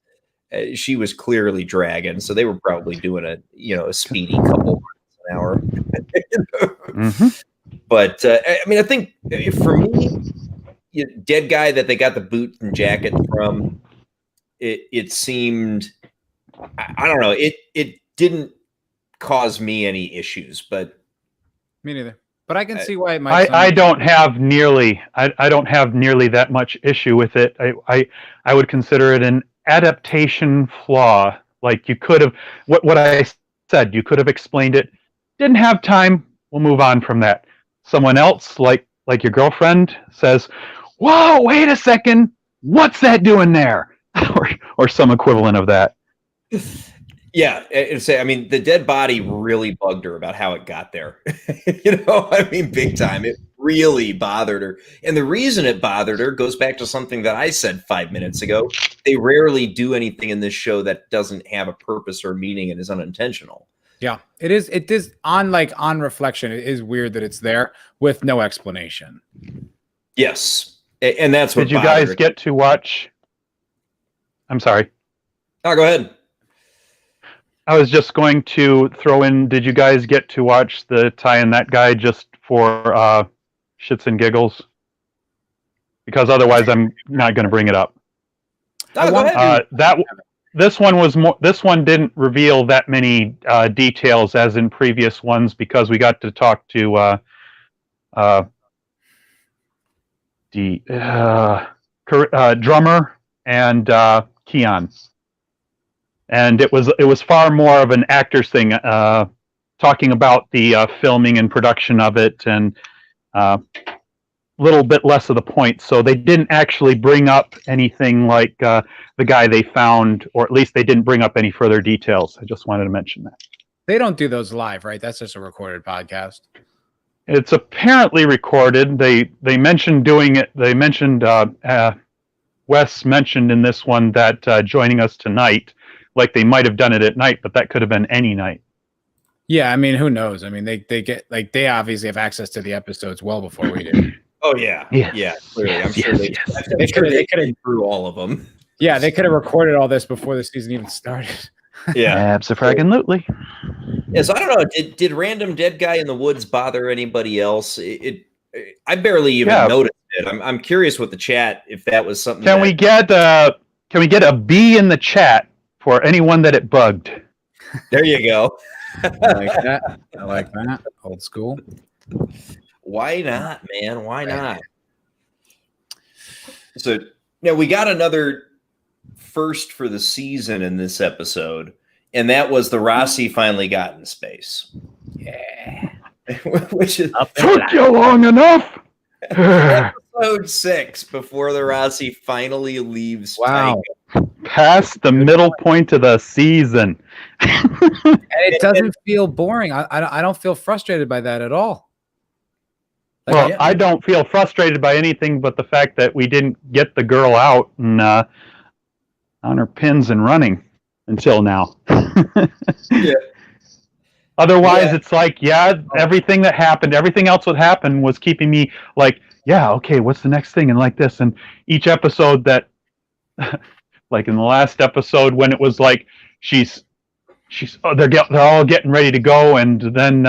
She was clearly dragging, so they were probably doing a speedy couple miles an hour. But I mean, I think for me, dead guy that they got the boot and jacket from, it seemed, I don't know, it didn't cause me any issues, but me neither. But I can see why it might. I don't have nearly that much issue with it. I would consider it an adaptation flaw. Like you could have what I said, you could have explained it. Didn't have time. We'll move on from that. Someone else, like your girlfriend, says, "Whoa, wait a second, what's that doing there?" or some equivalent of that. Yeah, I mean, the dead body really bugged her about how it got there. I mean, big time. It really bothered her. And the reason it bothered her goes back to something that I said 5 minutes ago. They rarely do anything in this show that doesn't have a purpose or meaning and is unintentional. Yeah, it is. It is on reflection. It is weird that it's there with no explanation. Yes. And that's what did you guys get to watch? I'm sorry. Oh, go ahead. I was just going to throw in, did you guys get to watch the Tie and That Guy just for shits and giggles? because otherwise I'm not going to bring it up. Oh, go ahead. This one was more. This one didn't reveal that many details as in previous ones because we got to talk to the drummer and Keon, and it was far more of an actor's thing, talking about the filming and production of it, and a little bit less of the point. So they didn't actually bring up anything like the guy they found, or at least they didn't bring up any further details. I just wanted to mention that. They don't do those live, right? That's just a recorded podcast. It's apparently recorded. They mentioned doing it. They mentioned Wes mentioned in this one that joining us tonight, like they might have done it at night, but that could have been any night. Yeah, I mean, who knows? I mean, they get like they obviously have access to the episodes well before we do. Oh yeah, yeah. Clearly, I'm sure they could have through all of them. Yeah, they could have recorded all this before the season even started. Yeah, absolutely. Yes, I don't know. Did random dead guy in the woods bother anybody else? I barely even noticed it. I'm curious with the chat if that was something. Can we get a B in the chat for anyone that it bugged? There you go. I like that. I like that. Old school. Why not, man? Why not? So now we got another first for the season in this episode, and that was the Roci finally got in space. Yeah. Which is took you long enough. Episode 6 before the Roci finally leaves. Wow. Past the middle point of the season. And it doesn't feel boring. I don't feel frustrated by that at all. Like, well, I don't feel frustrated by anything but the fact that we didn't get the girl out and on her pins and running until now. Yeah. Otherwise, it's like, everything that happened, everything else that happened was keeping me like, okay, what's the next thing? And like this. And each episode that, like in the last episode when it was like, they're all getting ready to go. And then,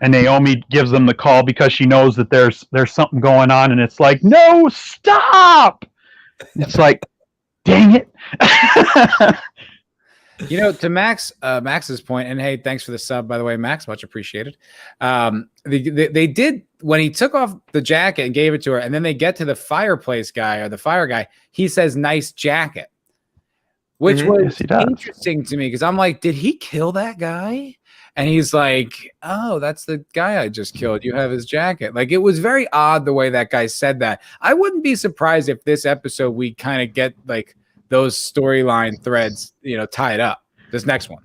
and Naomi gives them the call because she knows that there's something going on. And it's like, no, stop. It's like, dang it. You know, to Max's point, and hey, thanks for the sub, by the way, Max, much appreciated. They did, when he took off the jacket and gave it to her, and then they get to the fireplace guy or the fire guy, he says, "Nice jacket," which was interesting to me because I'm like, did he kill that guy? And he's like, "Oh, that's the guy I just killed. You have his jacket." Like, it was very odd the way that guy said that. I wouldn't be surprised if this episode we kind of get like those storyline threads, tied up. This next one.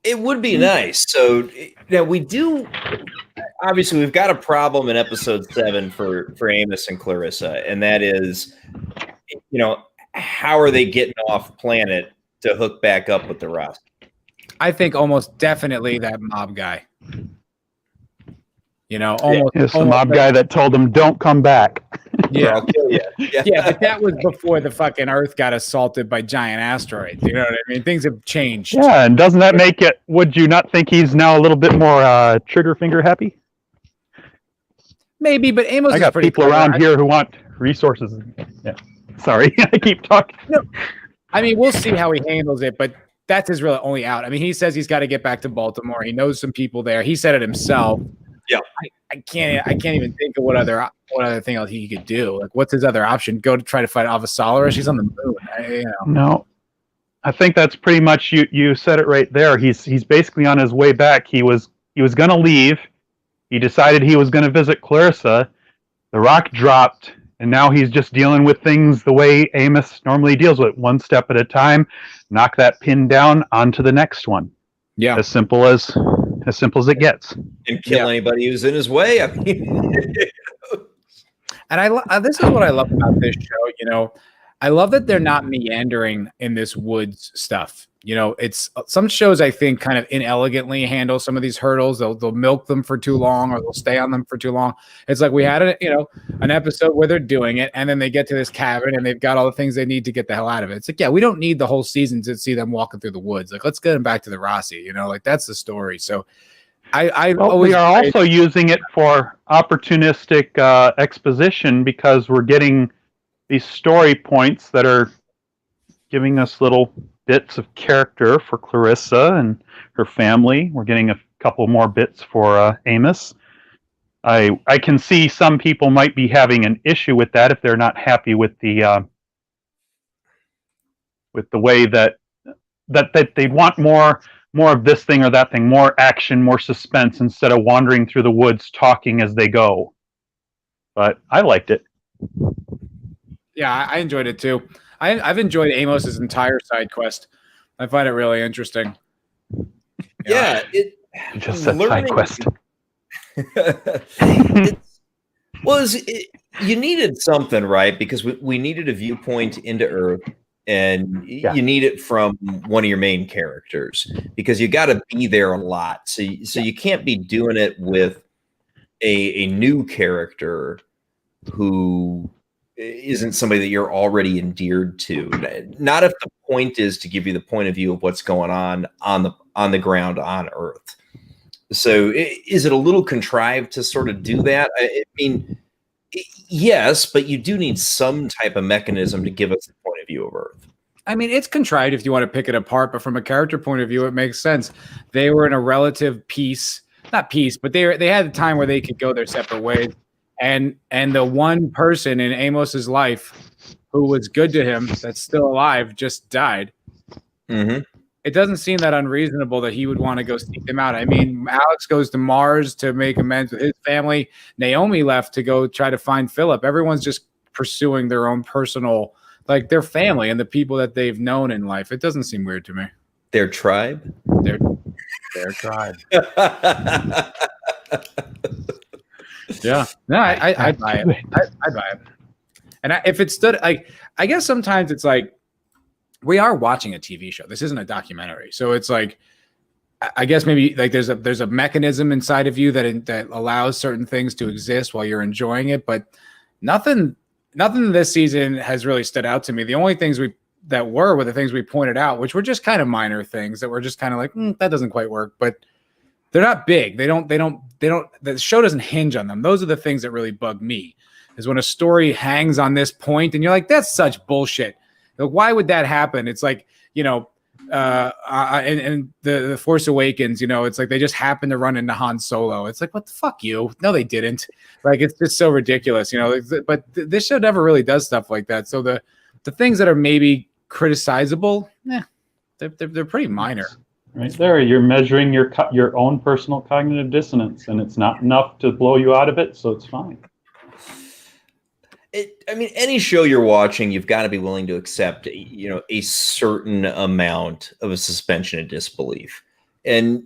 It would be nice. So now we've got a problem in episode 7 for Amos and Clarissa, and that is, how are they getting off planet to hook back up with the Roci? I think almost definitely that mob guy. It's the mob guy that told him, "Don't come back." Yeah, I'll kill you. Yeah, but that was before the fucking Earth got assaulted by giant asteroids. You know what I mean? Things have changed. Yeah, and doesn't that make it? Would you not think he's now a little bit more trigger finger happy? Maybe, but Amos. I got people around here who want resources. Yeah, sorry, I keep talking. No, I mean, we'll see how he handles it, but that's his really only out. I mean, he says he's got to get back to Baltimore. He knows some people there. He said it himself. Yeah, I can't even think of what other thing else he could do. Like, what's his other option? Go to try to fight Avasarala? She's on the moon. No, I think that's pretty much you said it right there. He's basically on his way back. He was going to leave. He decided he was going to visit Clarissa. The rock dropped, and now he's just dealing with things the way Amos normally deals with, one step at a time. Knock that pin down, onto the next one. Yeah, as simple as it gets. And kill anybody who's in his way. I mean, and this is what I love about this show. I love that they're not meandering in this woods stuff. It's some shows I think kind of inelegantly handle some of these hurdles. They'll milk them for too long, or they'll stay on them for too long. It's like we had an episode where they're doing it, and then they get to this cabin and they've got all the things they need to get the hell out of it. It's like, we don't need the whole season to see them walking through the woods. Like, let's get them back to the Roci. Like, that's the story. So We are also using it for opportunistic exposition because we're getting these story points that are giving us little bits of character for Clarissa and her family. We're getting a couple more bits for Amos. I can see some people might be having an issue with that if they're not happy with the way that they want more of this thing or that thing, more action, more suspense, instead of wandering through the woods talking as they go. But I liked it. Yeah, I enjoyed it too. I've enjoyed Amos's entire side quest. I find it really interesting. Yeah, Just said side quest. You needed something, right? Because we needed a viewpoint into Earth, and you need it from one of your main characters because you got to be there a lot. So you can't be doing it with a new character who isn't somebody that you're already endeared to. Not if the point is to give you the point of view of what's going on the ground on Earth. So is it a little contrived to sort of do that? I mean, yes, but you do need some type of mechanism to give us the point of view of Earth. I mean, it's contrived if you want to pick it apart, but from a character point of view, it makes sense. They were in a relative not peace, but they had a time where they could go their separate ways. And the one person in Amos's life who was good to him that's still alive just died. Mm-hmm. It doesn't seem that unreasonable that he would want to go seek them out. I mean, Alex goes to Mars to make amends with his family. Naomi left to go try to find Philip. Everyone's just pursuing their own personal, like their family and the people that they've known in life. It doesn't seem weird to me. Their tribe? Their tribe. Yeah. No, I buy it. I buy it. And if it stood, like, I guess sometimes it's like, we are watching a TV show. This isn't a documentary. So it's like, I guess maybe like there's a mechanism inside of you that allows certain things to exist while you're enjoying it. But nothing this season has really stood out to me. The only things were the things we pointed out, which were just kind of minor things that were just kind of like, that doesn't quite work, but they're not big. The show doesn't hinge on them. Those are the things that really bug me, is when a story hangs on this point and you're like, that's such bullshit. Like, why would that happen? It's like, and the Force Awakens, it's like they just happened to run into Han Solo. It's like, what the fuck, you? No, they didn't. Like, it's just so ridiculous, But this show never really does stuff like that. So the things that are maybe criticizable, they're pretty minor. Right there, you're measuring your own personal cognitive dissonance, and it's not enough to blow you out of it, so it's fine. Any show you're watching, you've got to be willing to accept, a certain amount of a suspension of disbelief. And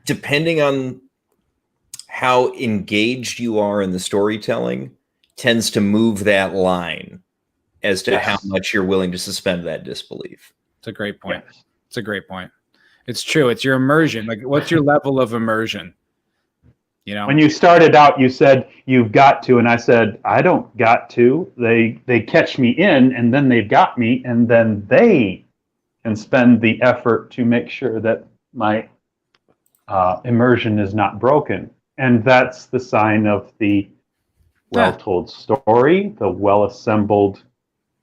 depending on how engaged you are in the storytelling, tends to move that line as to how much you're willing to suspend that disbelief. It's a great point. Yes. It's a great point. It's true. It's your immersion. Like, what's your level of immersion? When you started out, you said you've got to, and I said I don't got to. They catch me in, and then they've got me, and then they can spend the effort to make sure that my immersion is not broken. And that's the sign of the well-told story, the well-assembled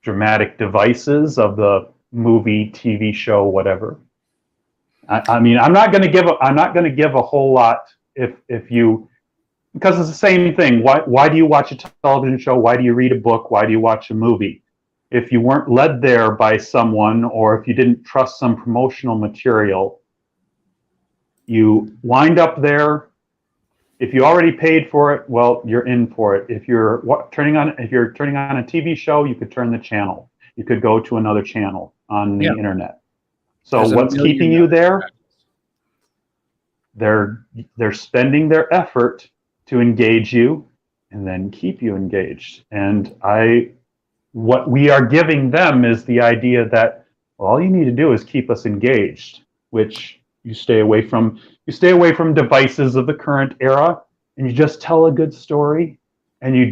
dramatic devices of the movie, TV show, whatever. I'm not going to give a whole lot. If you, because it's the same thing. Why do you watch a television show? Why do you read a book? Why do you watch a movie? If you weren't led there by someone, or if you didn't trust some promotional material, you wind up there. If you already paid for it, well, you're in for it. If you're turning on a TV show, you could turn the channel. You could go to another channel on the internet. So what's keeping you there? They're spending their effort to engage you and then keep you engaged. And what we are giving them is the idea that all you need to do is keep us engaged, which you stay away from devices of the current era, and you just tell a good story, and you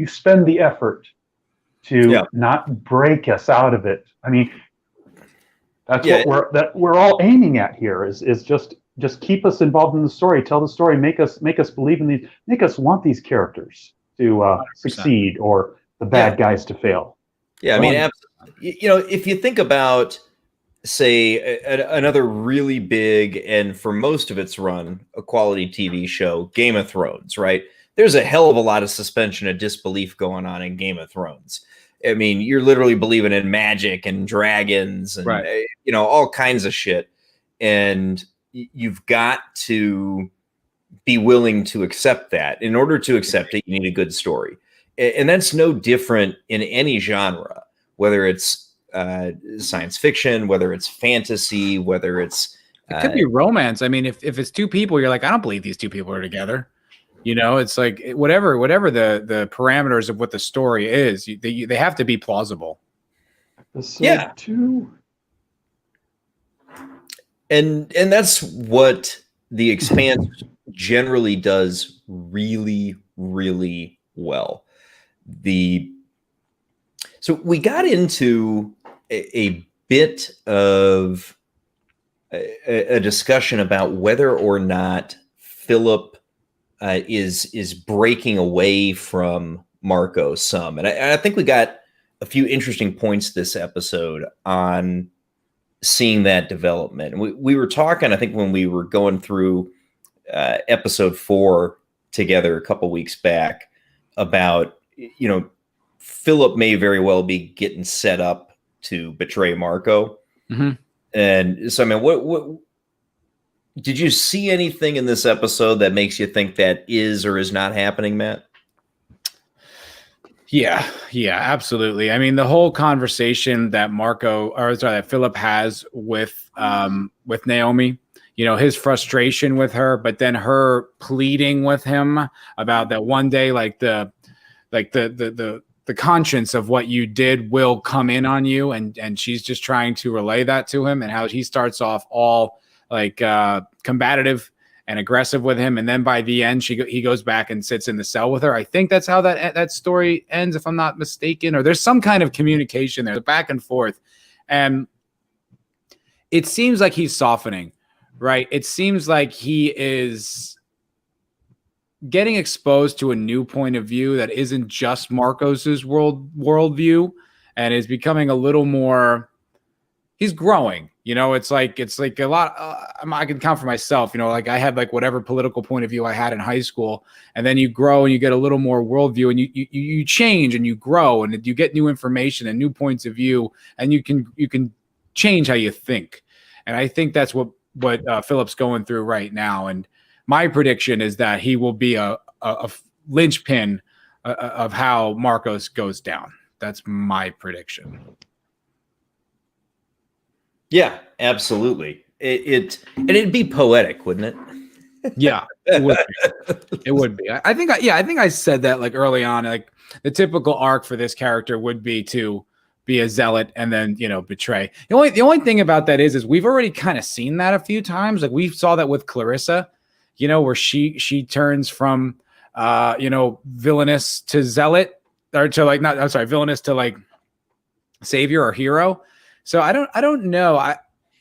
spend the effort to not break us out of it. I mean, That's what we're all aiming at here is just keep us involved in the story, tell the story, make us believe in these, make us want these characters to succeed or the bad guys to fail. Yeah, I mean, if you think about, say, another really big, and for most of its run, a quality TV show, Game of Thrones, right? There's a hell of a lot of suspension of disbelief going on in Game of Thrones. I mean, you're literally believing in magic and dragons and, all kinds of shit. And you've got to be willing to accept that. In order to accept it, you need a good story. And that's no different in any genre, whether it's science fiction, whether it's fantasy, whether it's... It could be romance. I mean, if it's two people, you're like, I don't believe these two people are together. It's like whatever the parameters of what the story is, they have to be plausible. Episode 2. And that's what The Expanse generally does really, really well. So we got into a bit of a discussion about whether or not Philip is breaking away from Marco some. And I think we got a few interesting points this episode on seeing that development. And we were talking, I think, when we were going through episode 4 together a couple weeks back about, Philip may very well be getting set up to betray Marco. Mm-hmm. And so, I mean, what did you see anything in this episode that makes you think that is or is not happening, Matt? Yeah, absolutely. I mean, the whole conversation that that Philip has with Naomi, his frustration with her, but then her pleading with him about that one day, the conscience of what you did will come in on you, and she's just trying to relay that to him, and how he starts off all combative and aggressive with him, and then by the end he goes back and sits in the cell with her. I think that's how that story ends, if I'm not mistaken, or there's some kind of communication there, back and forth, and it seems like he's softening, right? It seems like he is getting exposed to a new point of view that isn't just Marcos's worldview, and is becoming a little more. He's growing, it's like a lot. I can count for myself, I had whatever political point of view I had in high school, and then you grow and you get a little more worldview, and you change and you grow, and you get new information and new points of view, and you can change how you think. And I think that's what Philip's going through right now. And my prediction is that he will be a linchpin of how Marcos goes down. That's my prediction. Yeah, absolutely. It'd be poetic, wouldn't it? Yeah, it would be. It would be. I think I said that early on. The typical arc for this character would be to be a zealot and then betray. The only thing about that is we've already kind of seen that a few times. We saw that with Clarissa, where she turns from villainous to zealot, or to villainous to savior or hero. So I don't know.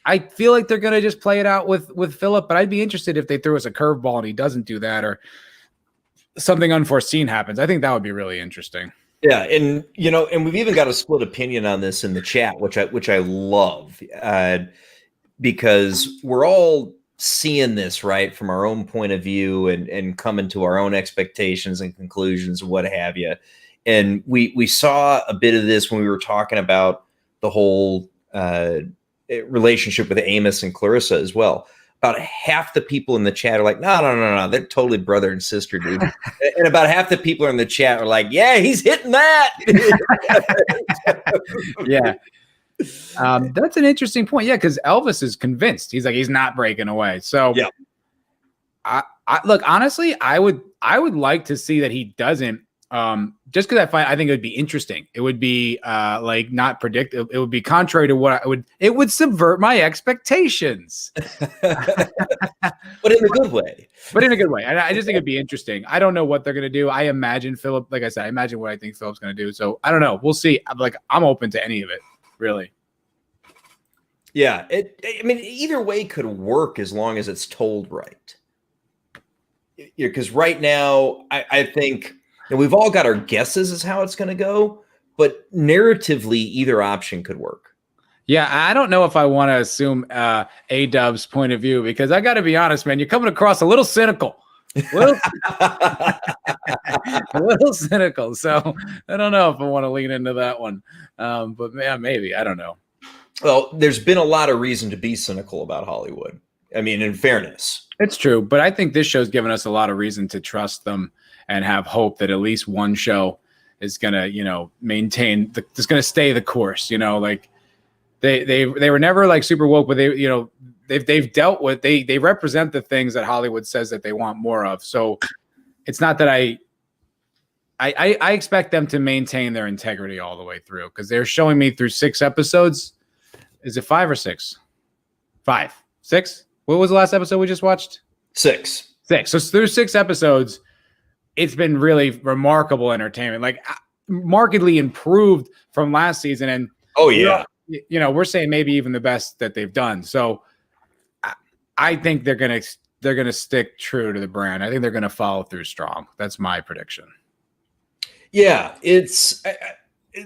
I feel like they're gonna just play it out with Philip, but I'd be interested if they threw us a curveball and he doesn't do that, or something unforeseen happens. I think that would be really interesting. Yeah, and and we've even got a split opinion on this in the chat, which I love, because we're all seeing this right from our own point of view and coming to our own expectations and conclusions, what have you. And we saw a bit of this when we were talking about the whole relationship with Amos and Clarissa as well. About half the people in the chat are like, no, they're totally brother and sister, dude. And about half the people in the chat are like, yeah, he's hitting that. Yeah. That's an interesting point. Yeah, because Elvis is convinced. He's not breaking away. So yeah. I look, honestly, I would like to see that he doesn't. Just because I think it would be interesting. It would be not predictable. It would be contrary to what it would subvert my expectations. But in a good way. And I just think it'd be interesting. I don't know what they're going to do. I imagine Philip, like I said, I imagine what I think Philip's going to do. So I don't know. We'll see. I'm open to any of it, really. Yeah, I mean, either way could work as long as it's told right. Because right now, I think we've all got our guesses as how it's going to go, but narratively, either option could work. Yeah, I don't know if I want to assume A-Dub's point of view, because I got to be honest, man, you're coming across a little cynical. A little cynical. So I don't know if I want to lean into that one. But yeah, maybe. I don't know. Well, there's been a lot of reason to be cynical about Hollywood. I mean, in fairness. It's true. But I think this show's given us a lot of reason to trust them and have hope that at least one show is going to, maintain, it's going to stay the course, like they were never like super woke, but they've dealt with, they represent the things that Hollywood says that they want more of. So it's not that I expect them to maintain their integrity all the way through, because they're showing me through 6 episodes. Is it 5 or 6? 5, 6. What was the last episode we just watched? 6. So through 6 episodes, it's been really remarkable entertainment, like markedly improved from last season. And oh yeah, we're saying maybe even the best that they've done. So I think they're gonna stick true to the brand. I think they're gonna follow through strong. That's my prediction. Yeah, it's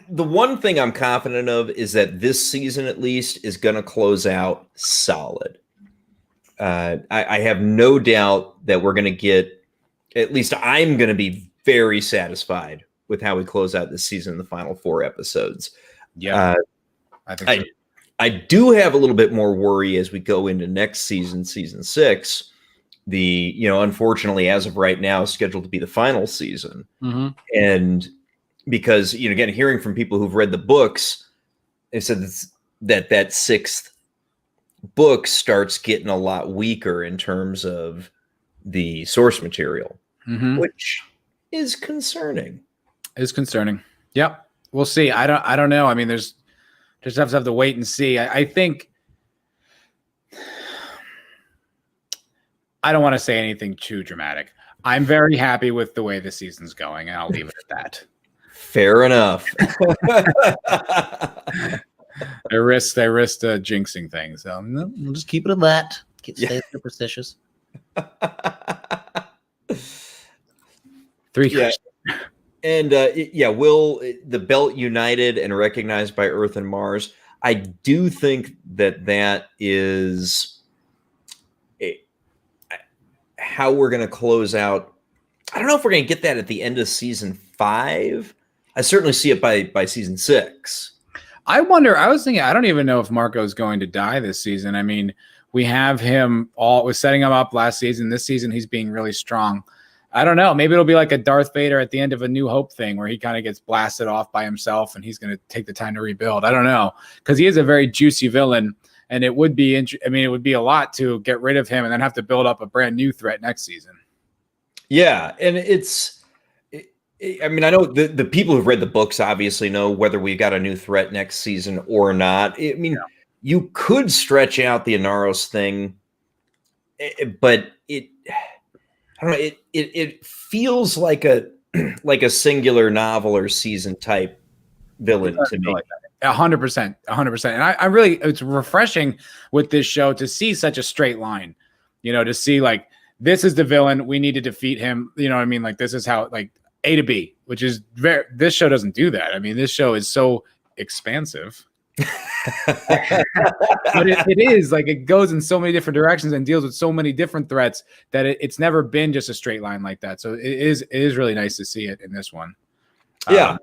the one thing I'm confident of is that this season at least is going to close out solid. I have no doubt that we're going to get, at least I'm going to be very satisfied with how we close out this season in the final 4 episodes. Yeah, I think so. I do have a little bit more worry as we go into next season, season 6. Unfortunately, as of right now, is scheduled to be the final season. Mm-hmm. And because, again, hearing from people who've read the books, they said that 6th book starts getting a lot weaker in terms of the source material, which is concerning. Yep. We'll see. I don't know. I mean, just have to wait and see. I think I don't want to say anything too dramatic. I'm very happy with the way the season's going, and I'll leave it at that. Fair enough. I risked jinxing things. So we'll just keep it at that. Stay superstitious. 3 yeah. And will the belt united and recognized by Earth and Mars? I do think that is how we're going to close out. I don't know if we're going to get that at the end of season 5. I certainly see it by season 6. I wonder. I was thinking. I don't even know if Marco's going to die this season. I mean, we have him was setting him up last season. This season, he's being really strong. I don't know. Maybe it'll be like a Darth Vader at the end of A New Hope thing, where he kind of gets blasted off by himself, and he's going to take the time to rebuild. I don't know, because he is a very juicy villain, and it would be. It would be a lot to get rid of him and then have to build up a brand new threat next season. Yeah, and I mean, I know the people who've read the books obviously know whether we got a new threat next season or not. I mean, you could stretch out the Inaros thing, but I don't know. It feels like a singular novel or season type villain to me. 100%. And I really, it's refreshing with this show to see such a straight line, to see like, this is the villain. We need to defeat him. You know what I mean? Like, this is how, like, A to B, which is this show doesn't do that. I mean, this show is so expansive. But it is like, it goes in so many different directions and deals with so many different threats that it's never been just a straight line like that. So it is really nice to see it in this one. Yeah.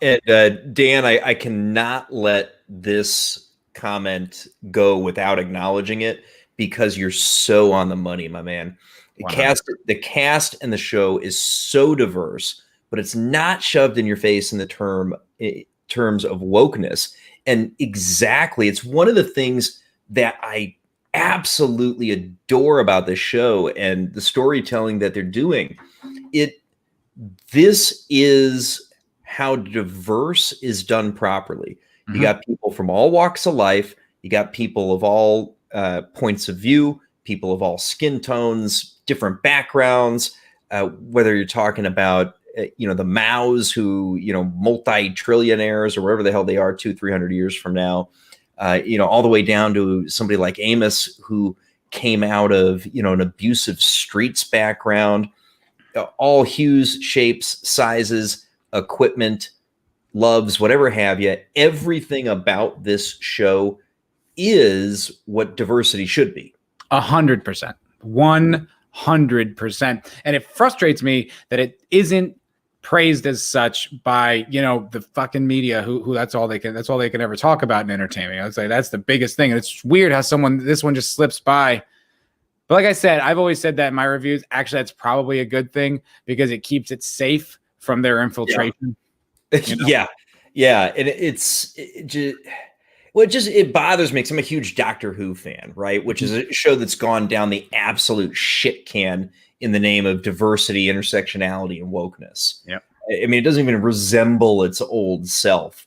And Dan, I cannot let this comment go without acknowledging it, because you're so on the money, my man. The cast and the show is so diverse, but it's not shoved in your face in the terms of wokeness. And exactly, it's one of the things that I absolutely adore about this show and the storytelling that they're doing. This is how diverse is done properly. You got people from all walks of life. You got people of all points of view, people of all skin tones, different backgrounds, whether you're talking about, the Maos who, multi-trillionaires or whatever the hell they are 200-300 years from now. all the way down to somebody like Amos, who came out of, an abusive streets background, all hues, shapes, sizes, equipment, loves, whatever have you. Everything about this show is what diversity should be. 100%. 100%. And it frustrates me that it isn't praised as such by, the fucking media who that's all they can ever talk about in entertainment. I would say that's the biggest thing. And it's weird how this one just slips by. But like I said, I've always said that in my reviews. Actually, that's probably a good thing because it keeps it safe from their infiltration. Yeah. Yeah. And it bothers me because I'm a huge Doctor Who fan, right? Which is a show that's gone down the absolute shit can in the name of diversity, intersectionality, and wokeness. Yeah. I mean, it doesn't even resemble its old self.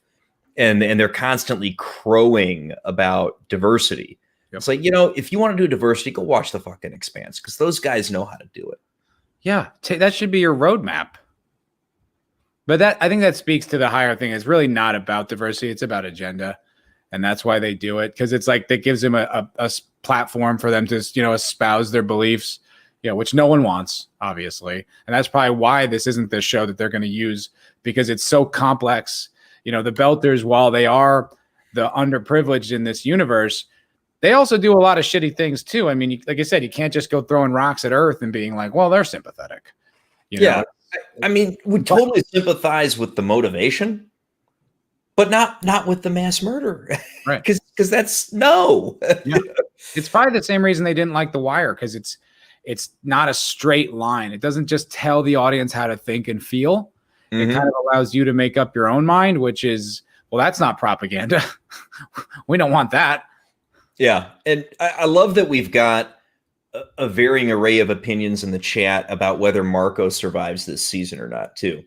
And they're constantly crowing about diversity. Yep. It's like, if you want to do diversity, go watch the fucking Expanse because those guys know how to do it. Yeah. That should be your roadmap. But I think that speaks to the higher thing. It's really not about diversity. It's about agenda. And that's why they do it. Because it's like that gives them a platform for them to, espouse their beliefs, which no one wants, obviously. And that's probably why this isn't the show that they're going to use because it's so complex. The Belters, while they are the underprivileged in this universe, they also do a lot of shitty things too. I mean, like I said, you can't just go throwing rocks at Earth and being like, well, they're sympathetic. Yeah. I mean, would totally sympathize with the motivation, but not with the mass murder. Right. Because that's no. Yeah. It's probably the same reason they didn't like The Wire, because it's not a straight line. It doesn't just tell the audience how to think and feel. Mm-hmm. It kind of allows you to make up your own mind, which is, well, that's not propaganda. We don't want that. Yeah. And I love that we've got a varying array of opinions in the chat about whether Marco survives this season or not too.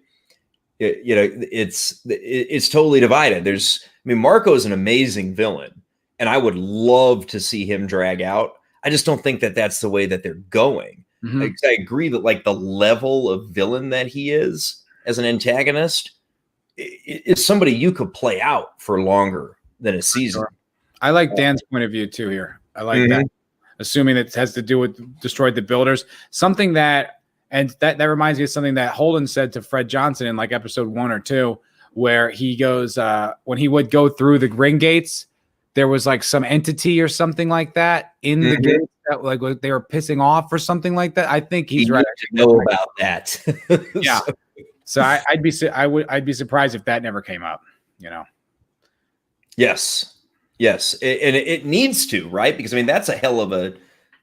It's totally divided. Marco is an amazing villain and I would love to see him drag out. I just don't think that that's the way that they're going. Mm-hmm. I agree that like the level of villain that he is as an antagonist is somebody you could play out for longer than a season. Sure. I like Dan's point of view too here. I like that. Assuming it has to do with destroyed the builders. Something that reminds me of something that Holden said to Fred Johnson in like episode 1 or 2, where he goes, when he would go through the ring gates, there was like some entity or something like that in the gates that like they were pissing off or something like that. I think he's right. To know about that. Yeah. So I'd be surprised if that never came up, Yes. Yes. And it needs to, right? Because that's a hell of a,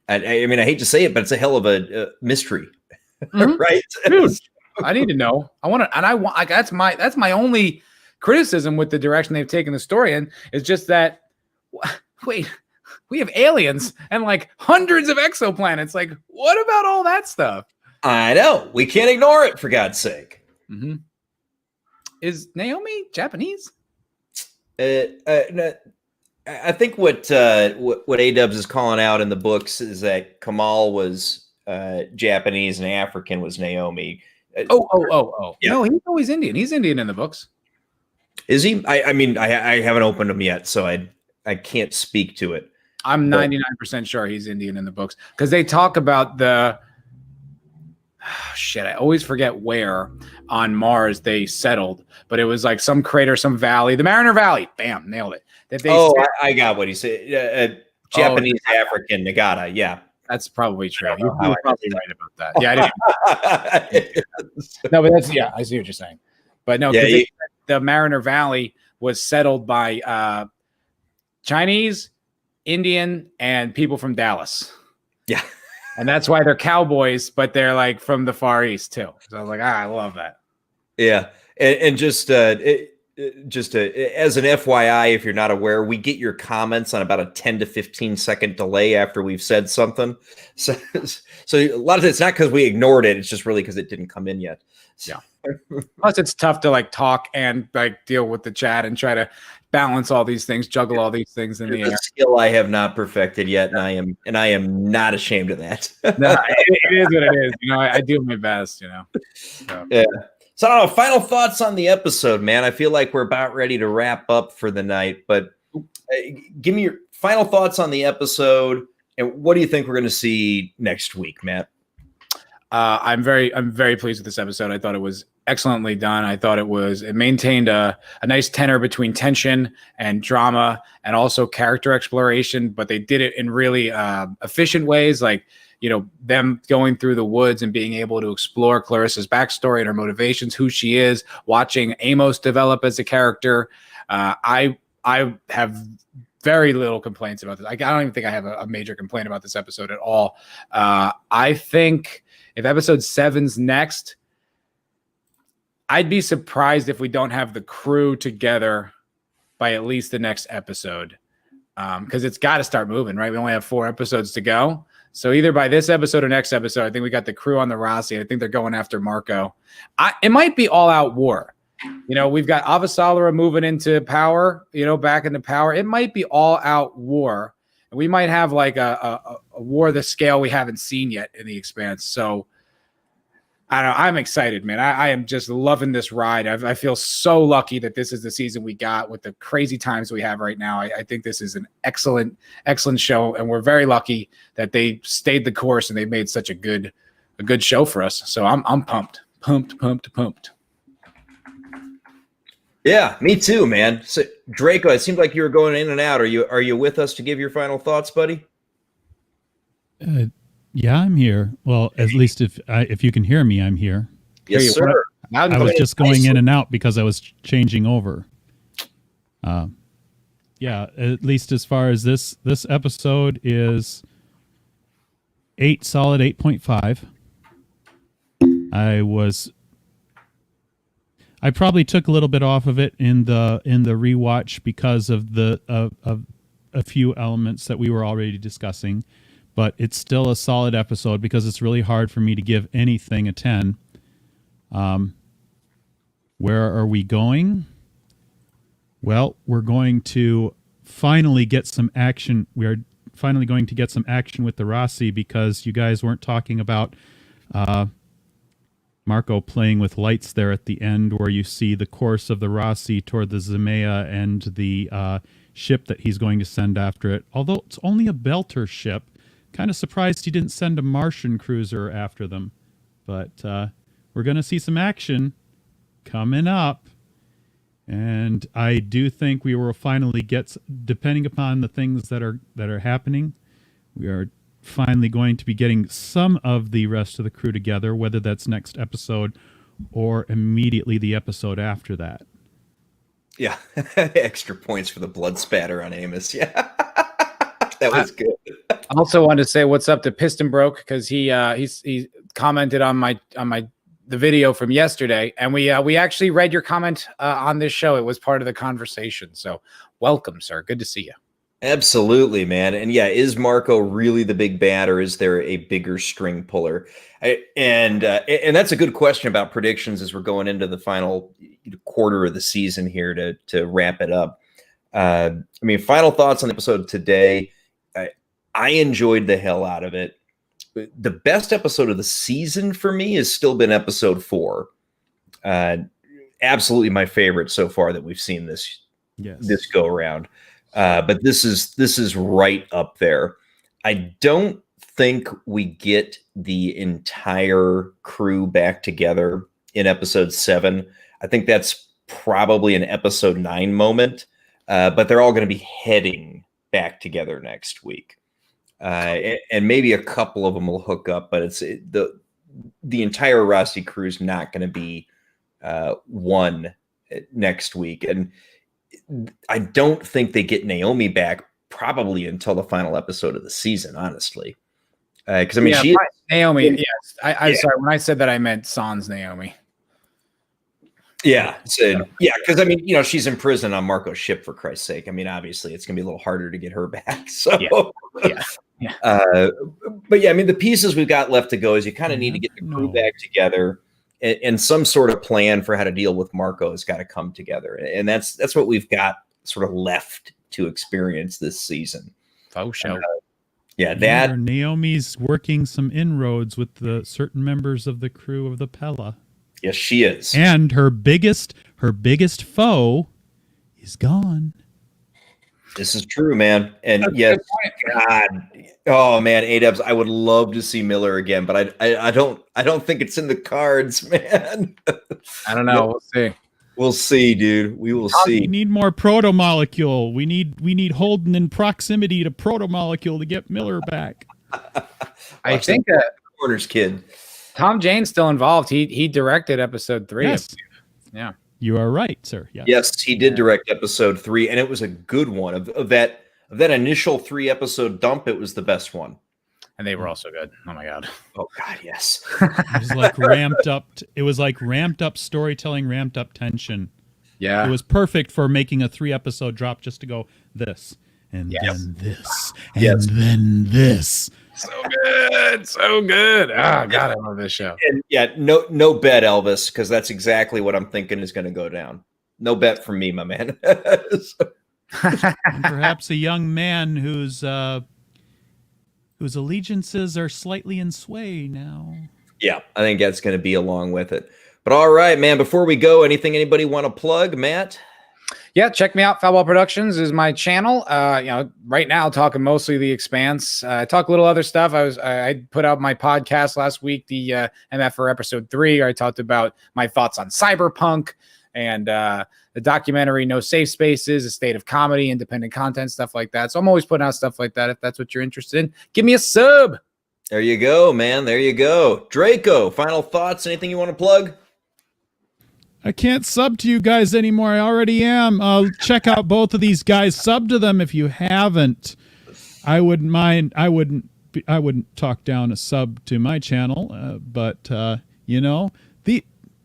I hate to say it, but it's a hell of a mystery, right? Dude, I need to know. That's my only criticism with the direction they've taken the story in is just that, wait, we have aliens and like hundreds of exoplanets. Like, what about all that stuff? I know. We can't ignore it, for God's sake. Mm-hmm. Is Naomi Japanese? No, I think what A-Dubs is calling out in the books is that Kamal was Japanese and African was Naomi. Oh. Yeah. No, he's always Indian. He's Indian in the books. Is he? I haven't opened them yet, so I can't speak to it. I'm 99% sure he's Indian in the books because they talk about the I always forget where on Mars they settled, but it was like some crater, some valley, the Mariner Valley. Bam, nailed it. I got what he said. Japanese, African, Nagata. Yeah, that's probably true. You're probably right about that. Yeah, I didn't. No, but I see what you're saying. But no, the Mariner Valley was settled by Chinese, Indian, and people from Dallas. Yeah. And that's why they're cowboys, but they're like from the Far East too. So I was like, I love that. Yeah. And just as an FYI, if you're not aware, we get your comments on about a 10 to 15 second delay after we've said something. So a lot of it's not because we ignored it. It's just really because it didn't come in yet. Yeah. Plus it's tough to like talk and like deal with the chat and try to balance all these things, juggle all these things in the air. Skill I have not perfected yet, and I am not ashamed of that. No, it is what it is. I do my best. So. Yeah. So I don't know. Final thoughts on the episode, man. I feel like we're about ready to wrap up for the night, but Give me your final thoughts on the episode, and what do you think we're going to see next week, Matt? I'm very pleased with this episode. I thought it was excellently done. I thought it maintained a nice tenor between tension and drama and also character exploration, but they did it in really efficient ways, like, them going through the woods and being able to explore Clarissa's backstory and her motivations, who she is, watching Amos develop as a character. I have very little complaints about this. I don't even think I have a major complaint about this episode at all. I think if episode 7's next, I'd be surprised if we don't have the crew together by at least the next episode, because it's got to start moving, right? We only have 4 episodes to go. So either by this episode or next episode, I think we got the crew on the Roci. I think they're going after Marco. It might be all-out war. We've got Avasarala moving into power, back into power. It might be all-out war. And we might have like a war of the scale we haven't seen yet in the Expanse. So I don't know. I'm excited, man. I am just loving this ride. I feel so lucky that this is the season we got with the crazy times we have right now. I think this is an excellent, excellent show, and we're very lucky that they stayed the course and they made such a good show for us. So I'm pumped. Yeah, me too, man. So Draco, it seemed like you were going in and out. Are you with us to give your final thoughts, buddy? Yeah, I'm here. Well, at least if you can hear me, I'm here. Yes, sir. I was just going in and out because I was changing over. Yeah, at least as far as this episode is 8 solid 8.5. I probably took a little bit off of it in the rewatch because of of a few elements that we were already discussing. But it's still a solid episode because it's really hard for me to give anything a 10. Where are we going? Well, we're going to finally get some action. We are finally going to get some action with the Roci because you guys weren't talking about Marco playing with lights there at the end where you see the course of the Roci toward the Zemea and the ship that he's going to send after it. Although it's only a Belter ship. Kind of surprised he didn't send a Martian cruiser after them. But we're going to see some action coming up. And I do think we will finally get, depending upon the things that are happening, we are finally going to be getting some of the rest of the crew together, whether that's next episode or immediately the episode after that. Yeah. Extra points for the blood spatter on Amos. Yeah. That was good. I also wanted to say what's up to Piston Broke because he commented on the video from yesterday, and we actually read your comment on this show. It was part of the conversation. So welcome, sir. Good to see you. Absolutely, man. And yeah, is Marco really the big bad, or is there a bigger string puller? And that's a good question about predictions as we're going into the final quarter of the season here to wrap it up. Final thoughts on the episode today. I enjoyed the hell out of it. The best episode of the season for me has still been episode 4. Absolutely my favorite so far that we've seen this go around. But this is right up there. I don't think we get the entire crew back together in episode 7. I think that's probably an episode 9 moment. But they're all going to be heading back together next week. And maybe a couple of them will hook up, but the entire Roci crew is not going to be one next week. And I don't think they get Naomi back probably until the final episode of the season, honestly. Because Naomi. Yes, I'm sorry. When I said that, I meant Sans Naomi. Yeah. Because she's in prison on Marco's ship, for Christ's sake. Obviously it's gonna be a little harder to get her back. So yeah. But yeah, the pieces we've got left to go is you kind of need to get the crew back together, and some sort of plan for how to deal with Marco has got to come together. And that's what we've got sort of left to experience this season. Oh, sure. Naomi's working some inroads with the certain members of the crew of the Pella. Yes, she is. And her biggest foe is gone. This is true, man. And That's a yes, good God, oh man, A-Dubs, I would love to see Miller again, but I don't think it's in the cards, man. I don't know. We'll see. We'll see, dude. We will We see. need more proto-molecule. We need Holden in proximity to proto-molecule to get Miller back. I think Corners kid. Tom Jane's still involved. He directed episode 3. Yes. Yeah. You are right, sir. Yes, he did direct episode 3, and it was a good one. Of that initial 3-episode dump, it was the best one. And they were also good. Oh my God. Oh God, yes. It was like ramped up. It was like ramped up storytelling, ramped up tension. Yeah. It was perfect for making a 3-episode drop just to go this and then this and then this. So good. So good. Oh God, I love this show. And yeah, no bet, Elvis, because that's exactly what I'm thinking is going to go down. No bet from me, my man. And perhaps a young man whose allegiances are slightly in sway now. Yeah, I think that's going to be along with it. But all right, man, before we go, anything anybody want to plug, Matt? Yeah, check me out. Foulball Productions is my channel. Right now talking mostly the Expanse. I talk a little other stuff. I put out my podcast last week, the MF for episode 3. Where I talked about my thoughts on cyberpunk and the documentary No Safe Spaces, a state of comedy, independent content, stuff like that. So I'm always putting out stuff like that. If that's what you're interested in, give me a sub. There you go, man. There you go. Draco, final thoughts? Anything you want to plug? I can't sub to you guys anymore. I already am. Check out both of these guys. Sub to them if you haven't. I wouldn't mind. I wouldn't talk down a sub to my channel. But the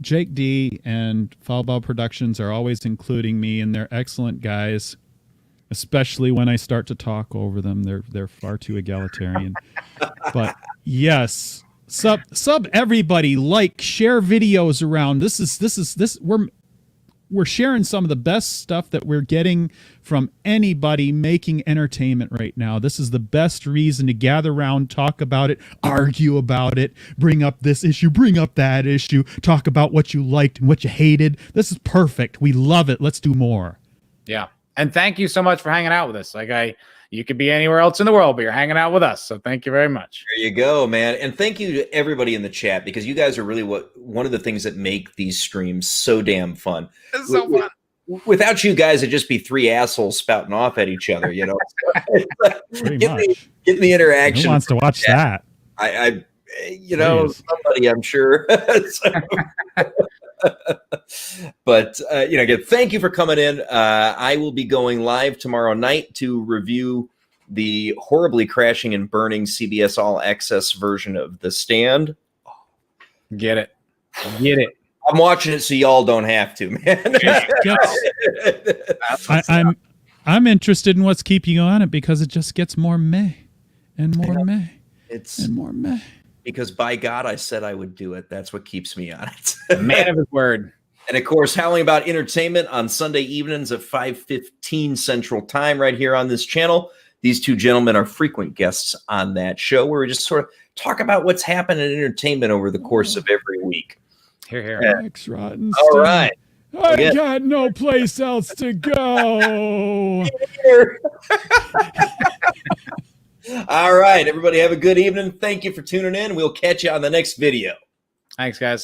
Jake D and Foulball Productions are always including me, and they're excellent guys. Especially when I start to talk over them, they're far too egalitarian. But yes. Sub everybody, share videos around. This we're sharing some of the best stuff that we're getting from anybody making entertainment right now. This is the best reason to gather around, talk about it, argue about it, bring up this issue, bring up that issue, talk about what you liked and what you hated. This is perfect. We love it. Let's do more. Yeah. And thank you so much for hanging out with us. You could be anywhere else in the world, but you're hanging out with us. So thank you very much. There you go, man. And thank you to everybody in the chat, because you guys are really one of the things that make these streams so damn fun. It's so fun. Without you guys, it'd just be 3 assholes spouting off at each other, Pretty much. Getting the interaction. Who wants to watch that? Somebody, I'm sure. But again, thank you for coming in. I will be going live tomorrow night to review the horribly crashing and burning CBS All Access version of The Stand. Get it. I'm watching it so y'all don't have to, man. I'm interested in what's keeping you on it, because it just gets more meh and more meh. And more meh. Because by God, I said I would do it. That's what keeps me on it. Man of his word. And of course, Howling About Entertainment on Sunday evenings at 5:15 Central Time right here on this channel. These two gentlemen are frequent guests on that show, where we just sort of talk about what's happened in entertainment over the course of every week. Here. Thanks, Rotten. All right. I got no place else to go. All right, everybody have a good evening. Thank you for tuning in. We'll catch you on the next video. Thanks, guys.